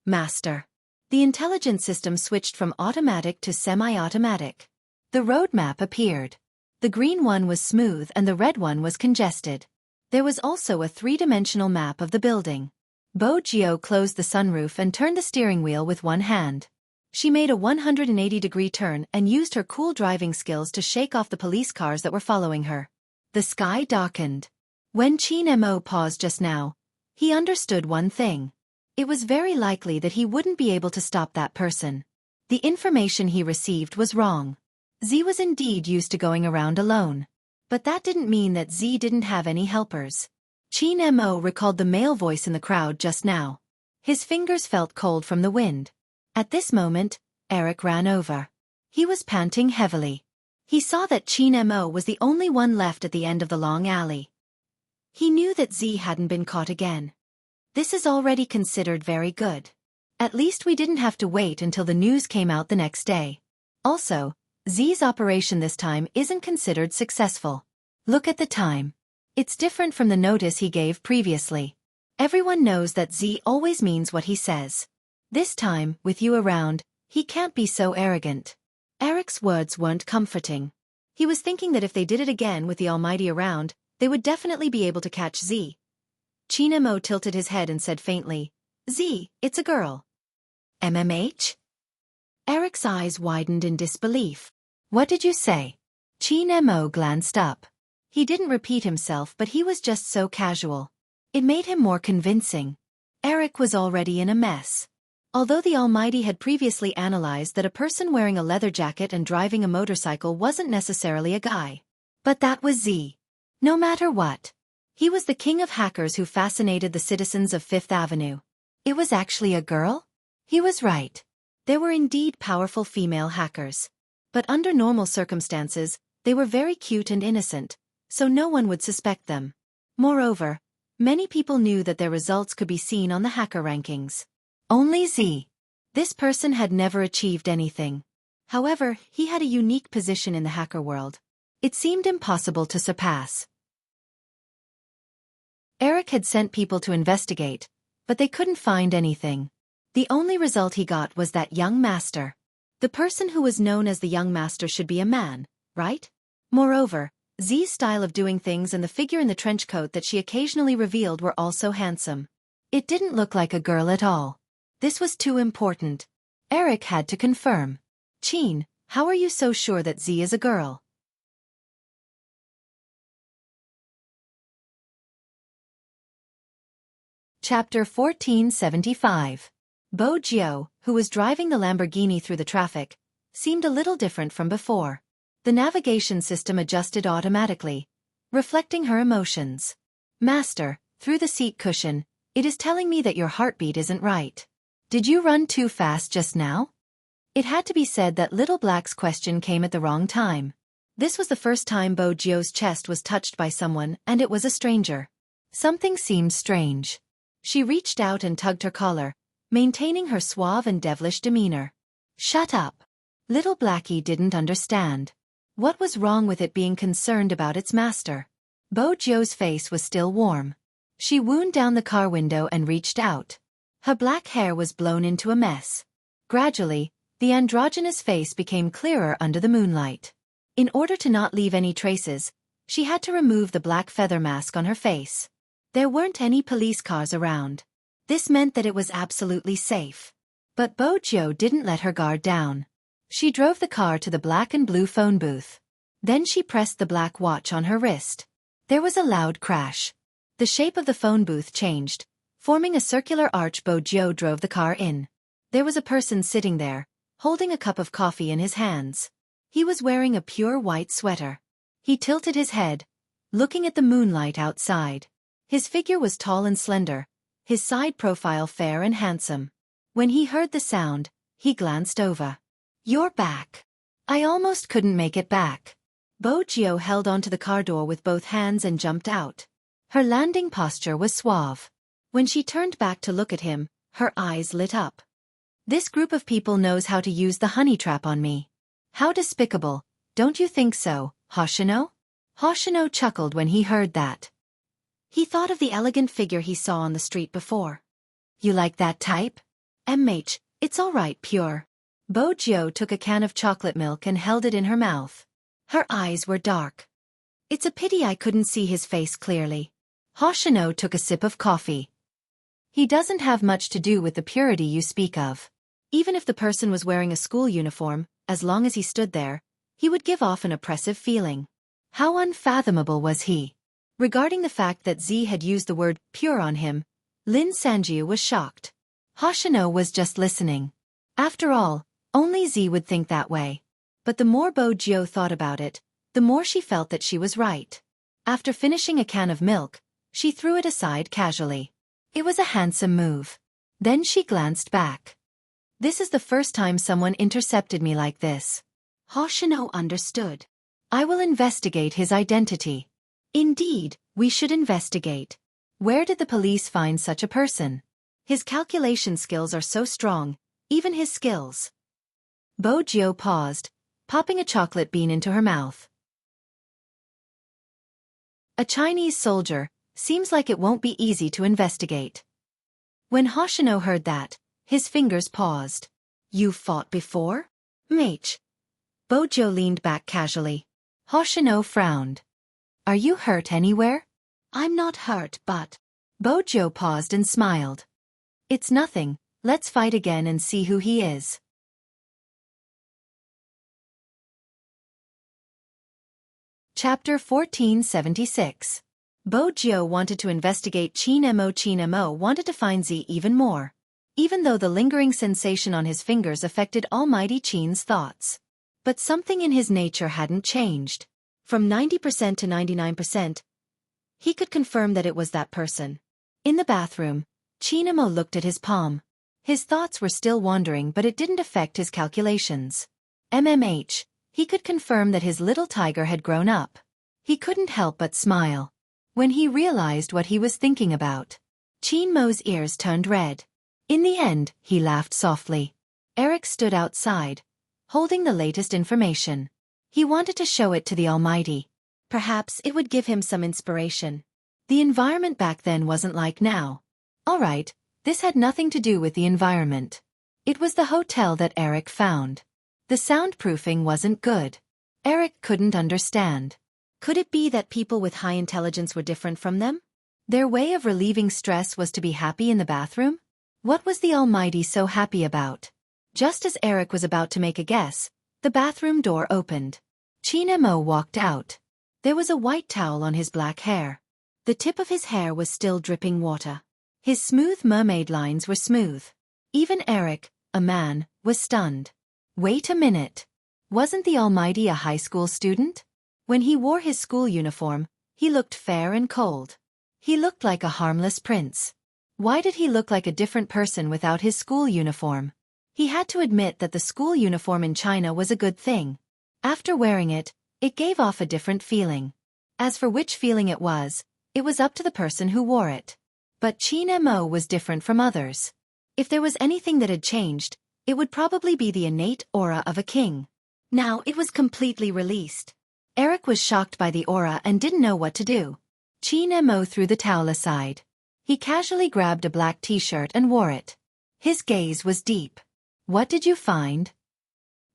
master. The intelligence system switched from automatic to semi-automatic. The road map appeared. The green one was smooth and the red one was congested. There was also a three-dimensional map of the building. Bojio closed the sunroof and turned the steering wheel with one hand. She made a 180-degree turn and used her cool driving skills to shake off the police cars that were following her. The sky darkened. When Chin-Mo paused just now, he understood one thing. It was very likely that he wouldn't be able to stop that person. The information he received was wrong. Z was indeed used to going around alone. But that didn't mean that Z didn't have any helpers. Chin-Mo recalled the male voice in the crowd just now. His fingers felt cold from the wind. At this moment, Eric ran over. He was panting heavily. He saw that Qin Mo was the only one left at the end of the long alley. He knew that Z hadn't been caught again. This is already considered very good. At least we didn't have to wait until the news came out the next day. Also, Z's operation this time isn't considered successful. Look at the time. It's different from the notice he gave previously. Everyone knows that Z always means what he says. This time, with you around, he can't be so arrogant. Eric's words weren't comforting. He was thinking that if they did it again with the Almighty around, they would definitely be able to catch Z. Qin Mo tilted his head and said faintly, Z, it's a girl. MMH? Eric's eyes widened in disbelief. What did you say? Qin Mo glanced up. He didn't repeat himself, but he was just so casual. It made him more convincing. Eric was already in a mess. Although the Almighty had previously analyzed that a person wearing a leather jacket and driving a motorcycle wasn't necessarily a guy. But that was Z. No matter what. He was the king of hackers who fascinated the citizens of Fifth Avenue. It was actually a girl? He was right. There were indeed powerful female hackers. But under normal circumstances, they were very cute and innocent, so no one would suspect them. Moreover, many people knew that their results could be seen on the hacker rankings. Only Z. This person had never achieved anything. However, he had a unique position in the hacker world. It seemed impossible to surpass. Eric had sent people to investigate, but they couldn't find anything. The only result he got was that young master. The person who was known as the young master should be a man, right? Moreover, Z's style of doing things and the figure in the trench coat that she occasionally revealed were also handsome. It didn't look like a girl at all. This was too important. Eric had to confirm. Qin, how are you so sure that Z is a girl? Chapter 1475. Bo Jiao, who was driving the Lamborghini through the traffic, seemed a little different from before. The navigation system adjusted automatically, reflecting her emotions. Master, through the seat cushion, it is telling me that your heartbeat isn't right. Did you run too fast just now? It had to be said that Little Black's question came at the wrong time. This was the first time Bo Jiao's chest was touched by someone, and it was a stranger. Something seemed strange. She reached out and tugged her collar, maintaining her suave and devilish demeanor. Shut up. Little Blackie didn't understand. What was wrong with it being concerned about its master? Bo Jiao's face was still warm. She wound down the car window and reached out. Her black hair was blown into a mess. Gradually, the androgynous face became clearer under the moonlight. In order to not leave any traces, she had to remove the black feather mask on her face. There weren't any police cars around. This meant that it was absolutely safe. But Bo Jiao didn't let her guard down. She drove the car to the black and blue phone booth. Then she pressed the black watch on her wrist. There was a loud crash. The shape of the phone booth changed. Forming a circular arch, Bo Jiao drove the car in. There was a person sitting there, holding a cup of coffee in his hands. He was wearing a pure white sweater. He tilted his head, looking at the moonlight outside. His figure was tall and slender, his side profile fair and handsome. When he heard the sound, he glanced over. You're back. I almost couldn't make it back. Bo Jiao held onto the car door with both hands and jumped out. Her landing posture was suave. When she turned back to look at him, her eyes lit up. This group of people knows how to use the honey trap on me. How despicable, don't you think so, Hoshino? Hoshino chuckled when he heard that. He thought of the elegant figure he saw on the street before. You like that type? MH, it's all right, pure. Bo Jiao took a can of chocolate milk and held it in her mouth. Her eyes were dark. It's a pity I couldn't see his face clearly. Hoshino took a sip of coffee. He doesn't have much to do with the purity you speak of. Even if the person was wearing a school uniform, as long as he stood there, he would give off an oppressive feeling. How unfathomable was he? Regarding the fact that Z had used the word pure on him, Lin Sanjiu was shocked. Hoshino was just listening. After all, only Z would think that way. But the more Bo Jiao thought about it, the more she felt that she was right. After finishing a can of milk, she threw it aside casually. It was a handsome move. Then she glanced back. This is the first time someone intercepted me like this. Hoshino understood. I will investigate his identity. Indeed, we should investigate. Where did the police find such a person? His calculation skills are so strong, even his skills. Bo Jiu paused, popping a chocolate bean into her mouth. A Chinese soldier, seems like it won't be easy to investigate. When Hoshino heard that, his fingers paused. You fought before? Mage. Bo Jiu leaned back casually. Hoshino frowned. Are you hurt anywhere? I'm not hurt, but... Bo Jiu paused and smiled. It's nothing, let's fight again and see who he is. Chapter 1476. Bo Jiu wanted to investigate Qin Mo wanted to find Z even more. Even though the lingering sensation on his fingers affected Almighty Qin's thoughts. But something in his nature hadn't changed. From 90% to 99%, he could confirm that it was that person. In the bathroom, Qin Mo looked at his palm. His thoughts were still wandering, but it didn't affect his calculations. He could confirm that his little tiger had grown up. He couldn't help but smile when he realized what he was thinking about. Qin Mo's ears turned red. In the end, he laughed softly. Eric stood outside, holding the latest information. He wanted to show it to the Almighty. Perhaps it would give him some inspiration. The environment back then wasn't like now. Alright, this had nothing to do with the environment. It was the hotel that Eric found. The soundproofing wasn't good. Eric couldn't understand. Could it be that people with high intelligence were different from them? Their way of relieving stress was to be happy in the bathroom? What was the Almighty so happy about? Just as Eric was about to make a guess, the bathroom door opened. Qin Mo walked out. There was a white towel on his black hair. The tip of his hair was still dripping water. His smooth mermaid lines were smooth. Even Eric, a man, was stunned. Wait a minute. Wasn't the Almighty a high school student? When he wore his school uniform, he looked fair and cold. He looked like a harmless prince. Why did he look like a different person without his school uniform? He had to admit that the school uniform in China was a good thing. After wearing it, it gave off a different feeling. As for which feeling it was up to the person who wore it. But Qin Mo was different from others. If there was anything that had changed, it would probably be the innate aura of a king. Now it was completely released. Eric was shocked by the aura and didn't know what to do. Qin Mo threw the towel aside. He casually grabbed a black t-shirt and wore it. His gaze was deep. What did you find?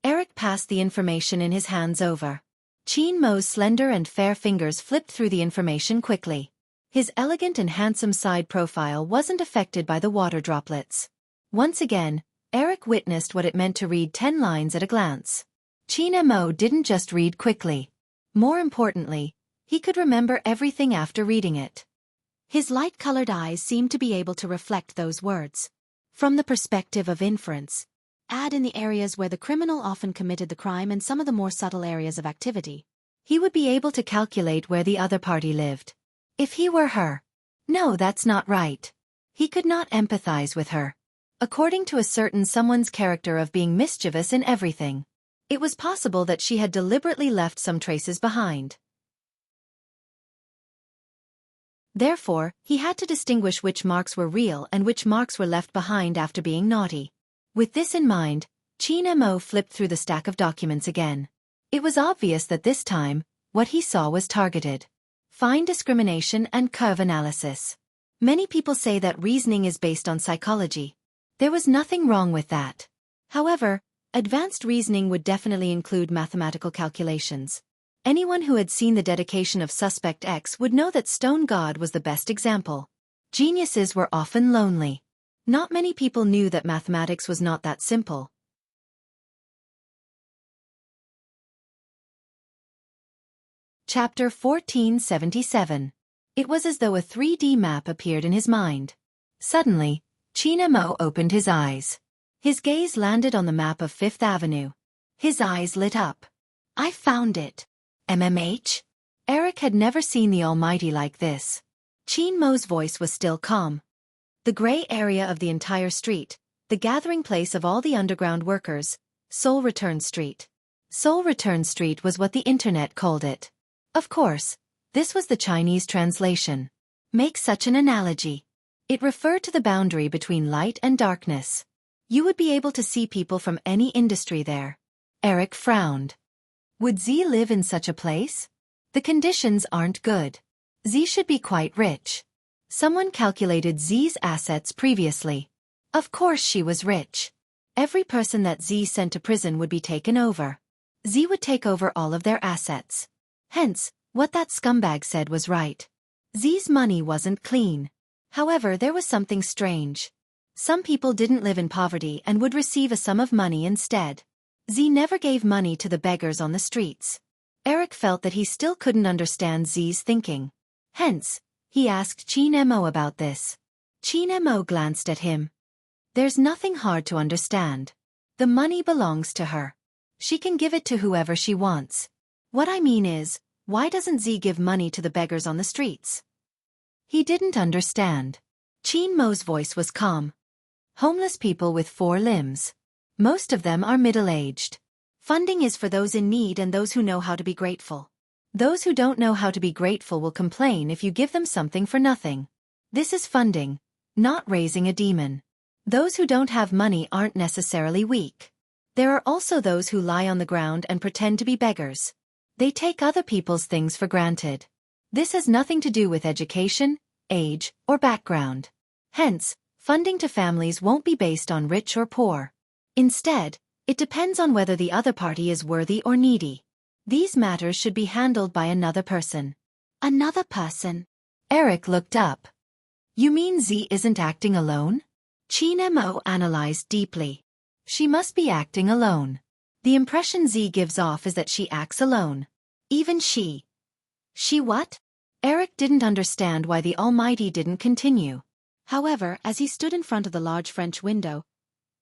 Eric passed the information in his hands over. Qin Mo's slender and fair fingers flipped through the information quickly. His elegant and handsome side profile wasn't affected by the water droplets. Once again, Eric witnessed what it meant to read 10 lines at a glance. Qin Mo didn't just read quickly. More importantly, he could remember everything after reading it. His light-colored eyes seemed to be able to reflect those words. From the perspective of inference, add in the areas where the criminal often committed the crime and some of the more subtle areas of activity. He would be able to calculate where the other party lived. If he were her. No, that's not right. He could not empathize with her. According to a certain someone's character of being mischievous in everything. It was possible that she had deliberately left some traces behind. Therefore, he had to distinguish which marks were real and which marks were left behind after being naughty. With this in mind, Qin Mo flipped through the stack of documents again. It was obvious that this time, what he saw was targeted. Fine discrimination and curve analysis. Many people say that reasoning is based on psychology. There was nothing wrong with that. However, advanced reasoning would definitely include mathematical calculations. Anyone who had seen the dedication of Suspect X would know that Stone God was the best example. Geniuses were often lonely. Not many people knew that mathematics was not that simple. Chapter 1477. It was as though a 3D map appeared in his mind. Suddenly, Qin Mo opened his eyes. His gaze landed on the map of Fifth Avenue. His eyes lit up. I found it. Eric had never seen the Almighty like this. Qin Mo's voice was still calm. The gray area of the entire street, the gathering place of all the underground workers, Seoul Return Street. Seoul Return Street was what the internet called it. Of course, this was the Chinese translation. Make such an analogy. It referred to the boundary between light and darkness. You would be able to see people from any industry there. Eric frowned. Would Z live in such a place? The conditions aren't good. Z should be quite rich. Someone calculated Z's assets previously. Of course she was rich. Every person that Z sent to prison would be taken over. Z would take over all of their assets. Hence, what that scumbag said was right. Z's money wasn't clean. However, there was something strange. Some people didn't live in poverty and would receive a sum of money instead. Z never gave money to the beggars on the streets. Eric felt that he still couldn't understand Z's thinking. Hence, he asked Qin Mo about this. Qin Mo glanced at him. There's nothing hard to understand. The money belongs to her. She can give it to whoever she wants. What I mean is, why doesn't Z give money to the beggars on the streets? He didn't understand. Qin Mo's voice was calm. Homeless people with 4 limbs. Most of them are middle-aged. Funding is for those in need and those who know how to be grateful. Those who don't know how to be grateful will complain if you give them something for nothing. This is funding, not raising a demon. Those who don't have money aren't necessarily weak. There are also those who lie on the ground and pretend to be beggars. They take other people's things for granted. This has nothing to do with education, age, or background. Hence, funding to families won't be based on rich or poor. Instead, it depends on whether the other party is worthy or needy. These matters should be handled by another person. Another person? Eric looked up. You mean Z isn't acting alone? Qin Mo analyzed deeply. She must be acting alone. The impression Z gives off is that she acts alone. Even she. She what? Eric didn't understand why the Almighty didn't continue. However, as he stood in front of the large French window,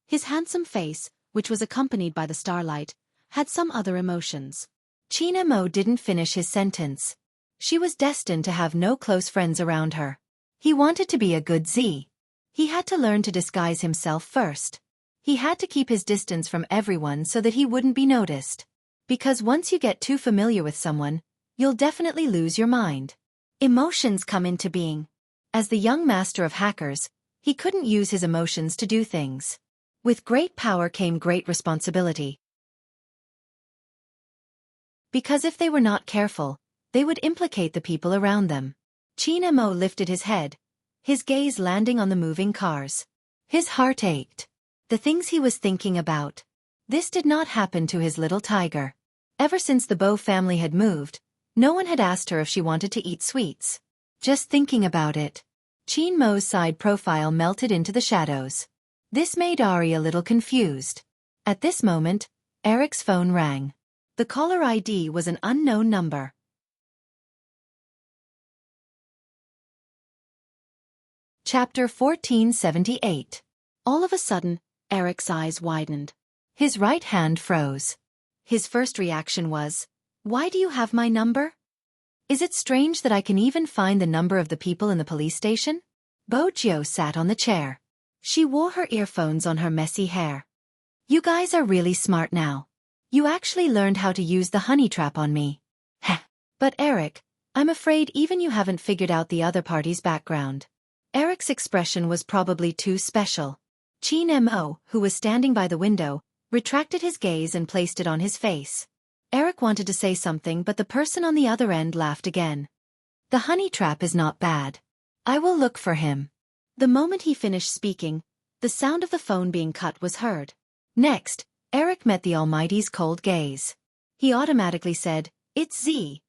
his handsome face, which was accompanied by the starlight, had some other emotions. Qin Mo didn't finish his sentence. She was destined to have no close friends around her. He wanted to be a good Z. He had to learn to disguise himself first. He had to keep his distance from everyone so that he wouldn't be noticed. Because once you get too familiar with someone, you'll definitely lose your mind. Emotions come into being. As the young master of hackers, he couldn't use his emotions to do things. With great power came great responsibility. Because if they were not careful, they would implicate the people around them. Qin Mo lifted his head, his gaze landing on the moving cars. His heart ached. The things he was thinking about. This did not happen to his little tiger. Ever since the Bo family had moved, no one had asked her if she wanted to eat sweets. Just thinking about it. Qin Mo's side profile melted into the shadows. This made Ari a little confused. At this moment, Eric's phone rang. The caller ID was an unknown number. Chapter 1478. All of a sudden, Eric's eyes widened. His right hand froze. His first reaction was, "Why do you have my number? Is it strange that I can even find the number of the people in the police station?" Bo Jio sat on the chair. She wore her earphones on her messy hair. "You guys are really smart now. You actually learned how to use the honey trap on me." Heh. "But Eric, I'm afraid even you haven't figured out the other party's background." Eric's expression was probably too special. Qin Mo, who was standing by the window, retracted his gaze and placed it on his face. Eric wanted to say something, but the person on the other end laughed again. "The honey trap is not bad. I will look for him." The moment he finished speaking, the sound of the phone being cut was heard. Next, Eric met the Almighty's cold gaze. He automatically said, "It's Z."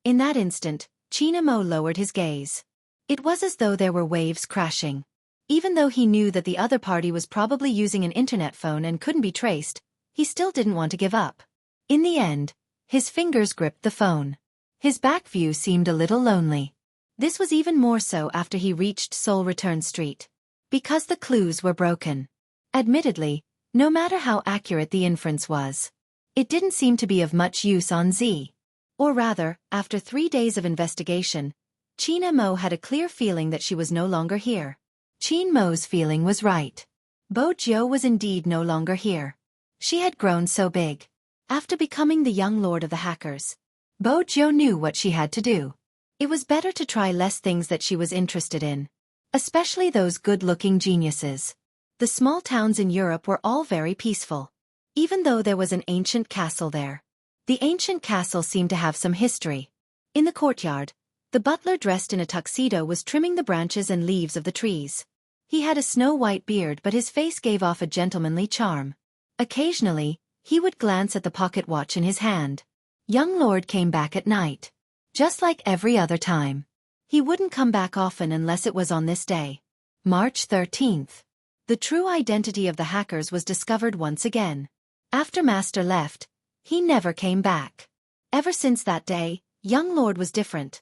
In that instant, Qin Mo lowered his gaze. It was as though there were waves crashing. Even though he knew that the other party was probably using an internet phone and couldn't be traced, he still didn't want to give up. In the end, his fingers gripped the phone. His back view seemed a little lonely. This was even more so after he reached Seoul Return Street. Because the clues were broken. Admittedly, no matter how accurate the inference was, it didn't seem to be of much use on Z. Or rather, after 3 days of investigation, Qin Mo had a clear feeling that she was no longer here. Qin Mo's feeling was right. Bo Jio was indeed no longer here. She had grown so big. After becoming the young lord of the hackers, Bojo knew what she had to do. It was better to try less things that she was interested in, especially those good-looking geniuses. The small towns in Europe were all very peaceful, even though there was an ancient castle there. The ancient castle seemed to have some history. In the courtyard, the butler dressed in a tuxedo was trimming the branches and leaves of the trees. He had a snow-white beard, but his face gave off a gentlemanly charm. Occasionally, he would glance at the pocket watch in his hand. Young Lord came back at night. Just like every other time. He wouldn't come back often unless it was on this day. March 13th. The true identity of the hackers was discovered once again. After Master left, he never came back. Ever since that day, young Lord was different.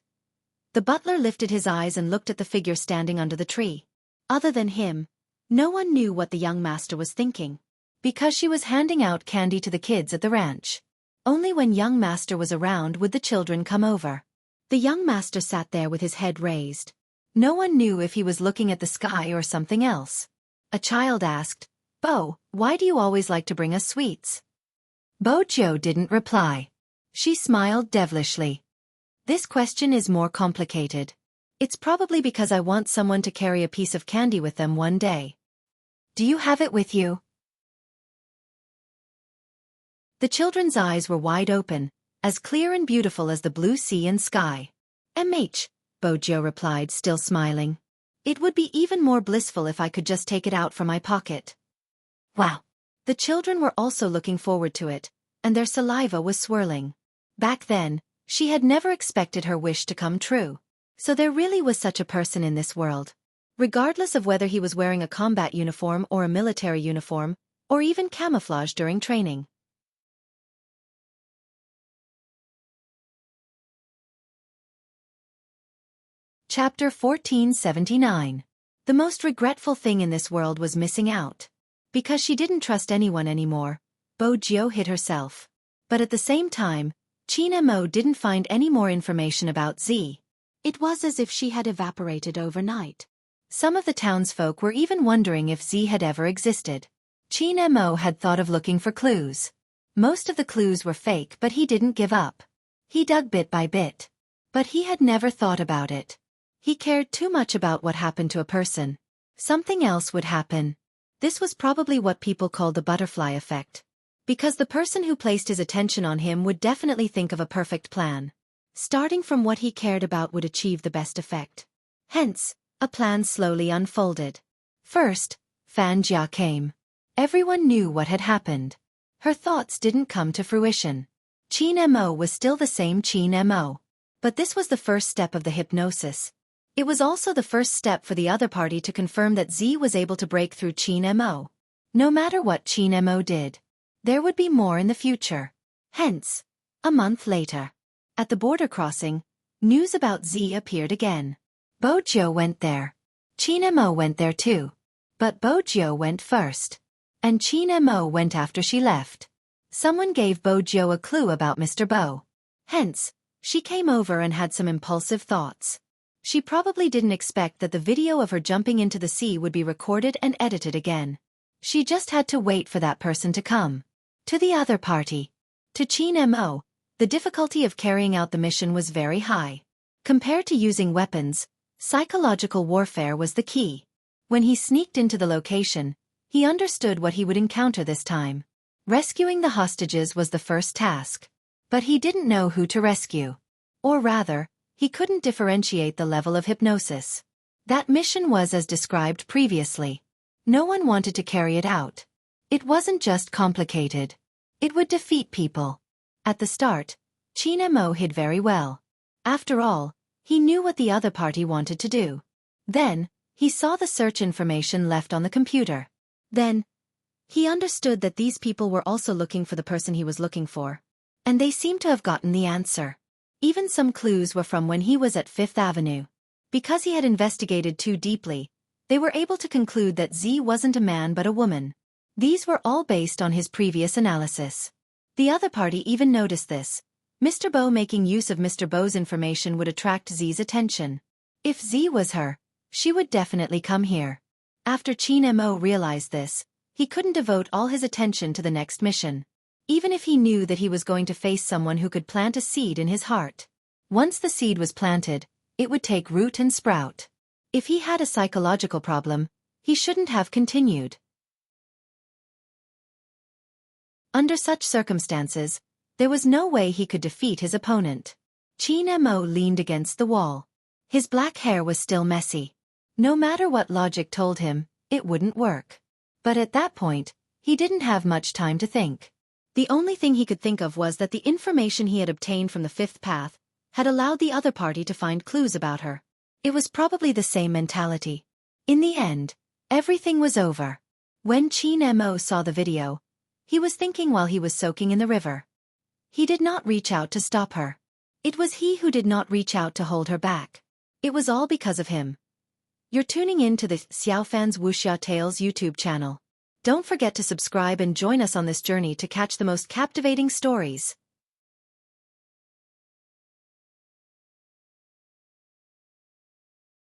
The butler lifted his eyes and looked at the figure standing under the tree. Other than him, no one knew what the young master was thinking, because she was handing out candy to the kids at the ranch. Only when young master was around would the children come over. The young master sat there with his head raised. No one knew if he was looking at the sky or something else. A child asked, "Bo, why do you always like to bring us sweets?" Bojo didn't reply. She smiled devilishly. This question is more complicated. It's probably because I want someone to carry a piece of candy with them one day. Do you have it with you? The children's eyes were wide open, as clear and beautiful as the blue sea and sky. Bojo replied, still smiling. It would be even more blissful if I could just take it out from my pocket. Wow! The children were also looking forward to it, and their saliva was swirling. Back then, she had never expected her wish to come true. So there really was such a person in this world. Regardless of whether he was wearing a combat uniform or a military uniform, or even camouflage during training. Chapter 1479. The most regretful thing in this world was missing out. Because she didn't trust anyone anymore, Bojo hid herself. But at the same time, Qin Mo didn't find any more information about Z. It was as if she had evaporated overnight. Some of the townsfolk were even wondering if Z had ever existed. Qin Mo had thought of looking for clues. Most of the clues were fake, but he didn't give up. He dug bit by bit. But he had never thought about it. He cared too much about what happened to a person. Something else would happen. This was probably what people called the butterfly effect. Because the person who placed his attention on him would definitely think of a perfect plan. Starting from what he cared about would achieve the best effect. Hence, a plan slowly unfolded. First, Fan Jia came. Everyone knew what had happened. Her thoughts didn't come to fruition. Qin Mo was still the same Qin Mo. But this was the first step of the hypnosis. It was also the first step for the other party to confirm that Z was able to break through Qin Mo. No matter what Qin Mo did, there would be more in the future. Hence, a month later, at the border crossing, news about Z appeared again. Bojo went there. Qin Mo went there too. But Bojo went first. And Qin Mo went after she left. Someone gave Bojo a clue about Mr. Bo. Hence, she came over and had some impulsive thoughts. She probably didn't expect that the video of her jumping into the sea would be recorded and edited again. She just had to wait for that person to come. To the other party. To Qin Mo, the difficulty of carrying out the mission was very high. Compared to using weapons, psychological warfare was the key. When he sneaked into the location, he understood what he would encounter this time. Rescuing the hostages was the first task. But he didn't know who to rescue. Or rather, he couldn't differentiate the level of hypnosis. That mission was as described previously. No one wanted to carry it out. It wasn't just complicated. It would defeat people. At the start, Qin Mo hid very well. After all, he knew what the other party wanted to do. Then, he saw the search information left on the computer. Then, he understood that these people were also looking for the person he was looking for. And they seemed to have gotten the answer. Even some clues were from when he was at Fifth Avenue. Because he had investigated too deeply, they were able to conclude that Z wasn't a man but a woman. These were all based on his previous analysis. The other party even noticed this. Mr. Bo making use of Mr. Bo's information would attract Z's attention. If Z was her, she would definitely come here. After Qin Mo realized this, he couldn't devote all his attention to the next mission. even if he knew that he was going to face someone who could plant a seed in his heart. Once the seed was planted, it would take root and sprout. If he had a psychological problem, he shouldn't have continued. Under such circumstances, there was no way he could defeat his opponent. Qin Mo leaned against the wall. His black hair was still messy. No matter what logic told him, it wouldn't work. But at that point, he didn't have much time to think. The only thing he could think of was that the information he had obtained from the fifth path had allowed the other party to find clues about her. It was probably the same mentality. In the end, everything was over. When Qin Mo saw the video, he was thinking while he was soaking in the river. He did not reach out to stop her. It was he who did not reach out to hold her back. It was all because of him. You're tuning in to the Xiaofan's Wuxia Tales YouTube channel. Don't forget to subscribe and join us on this journey to catch the most captivating stories.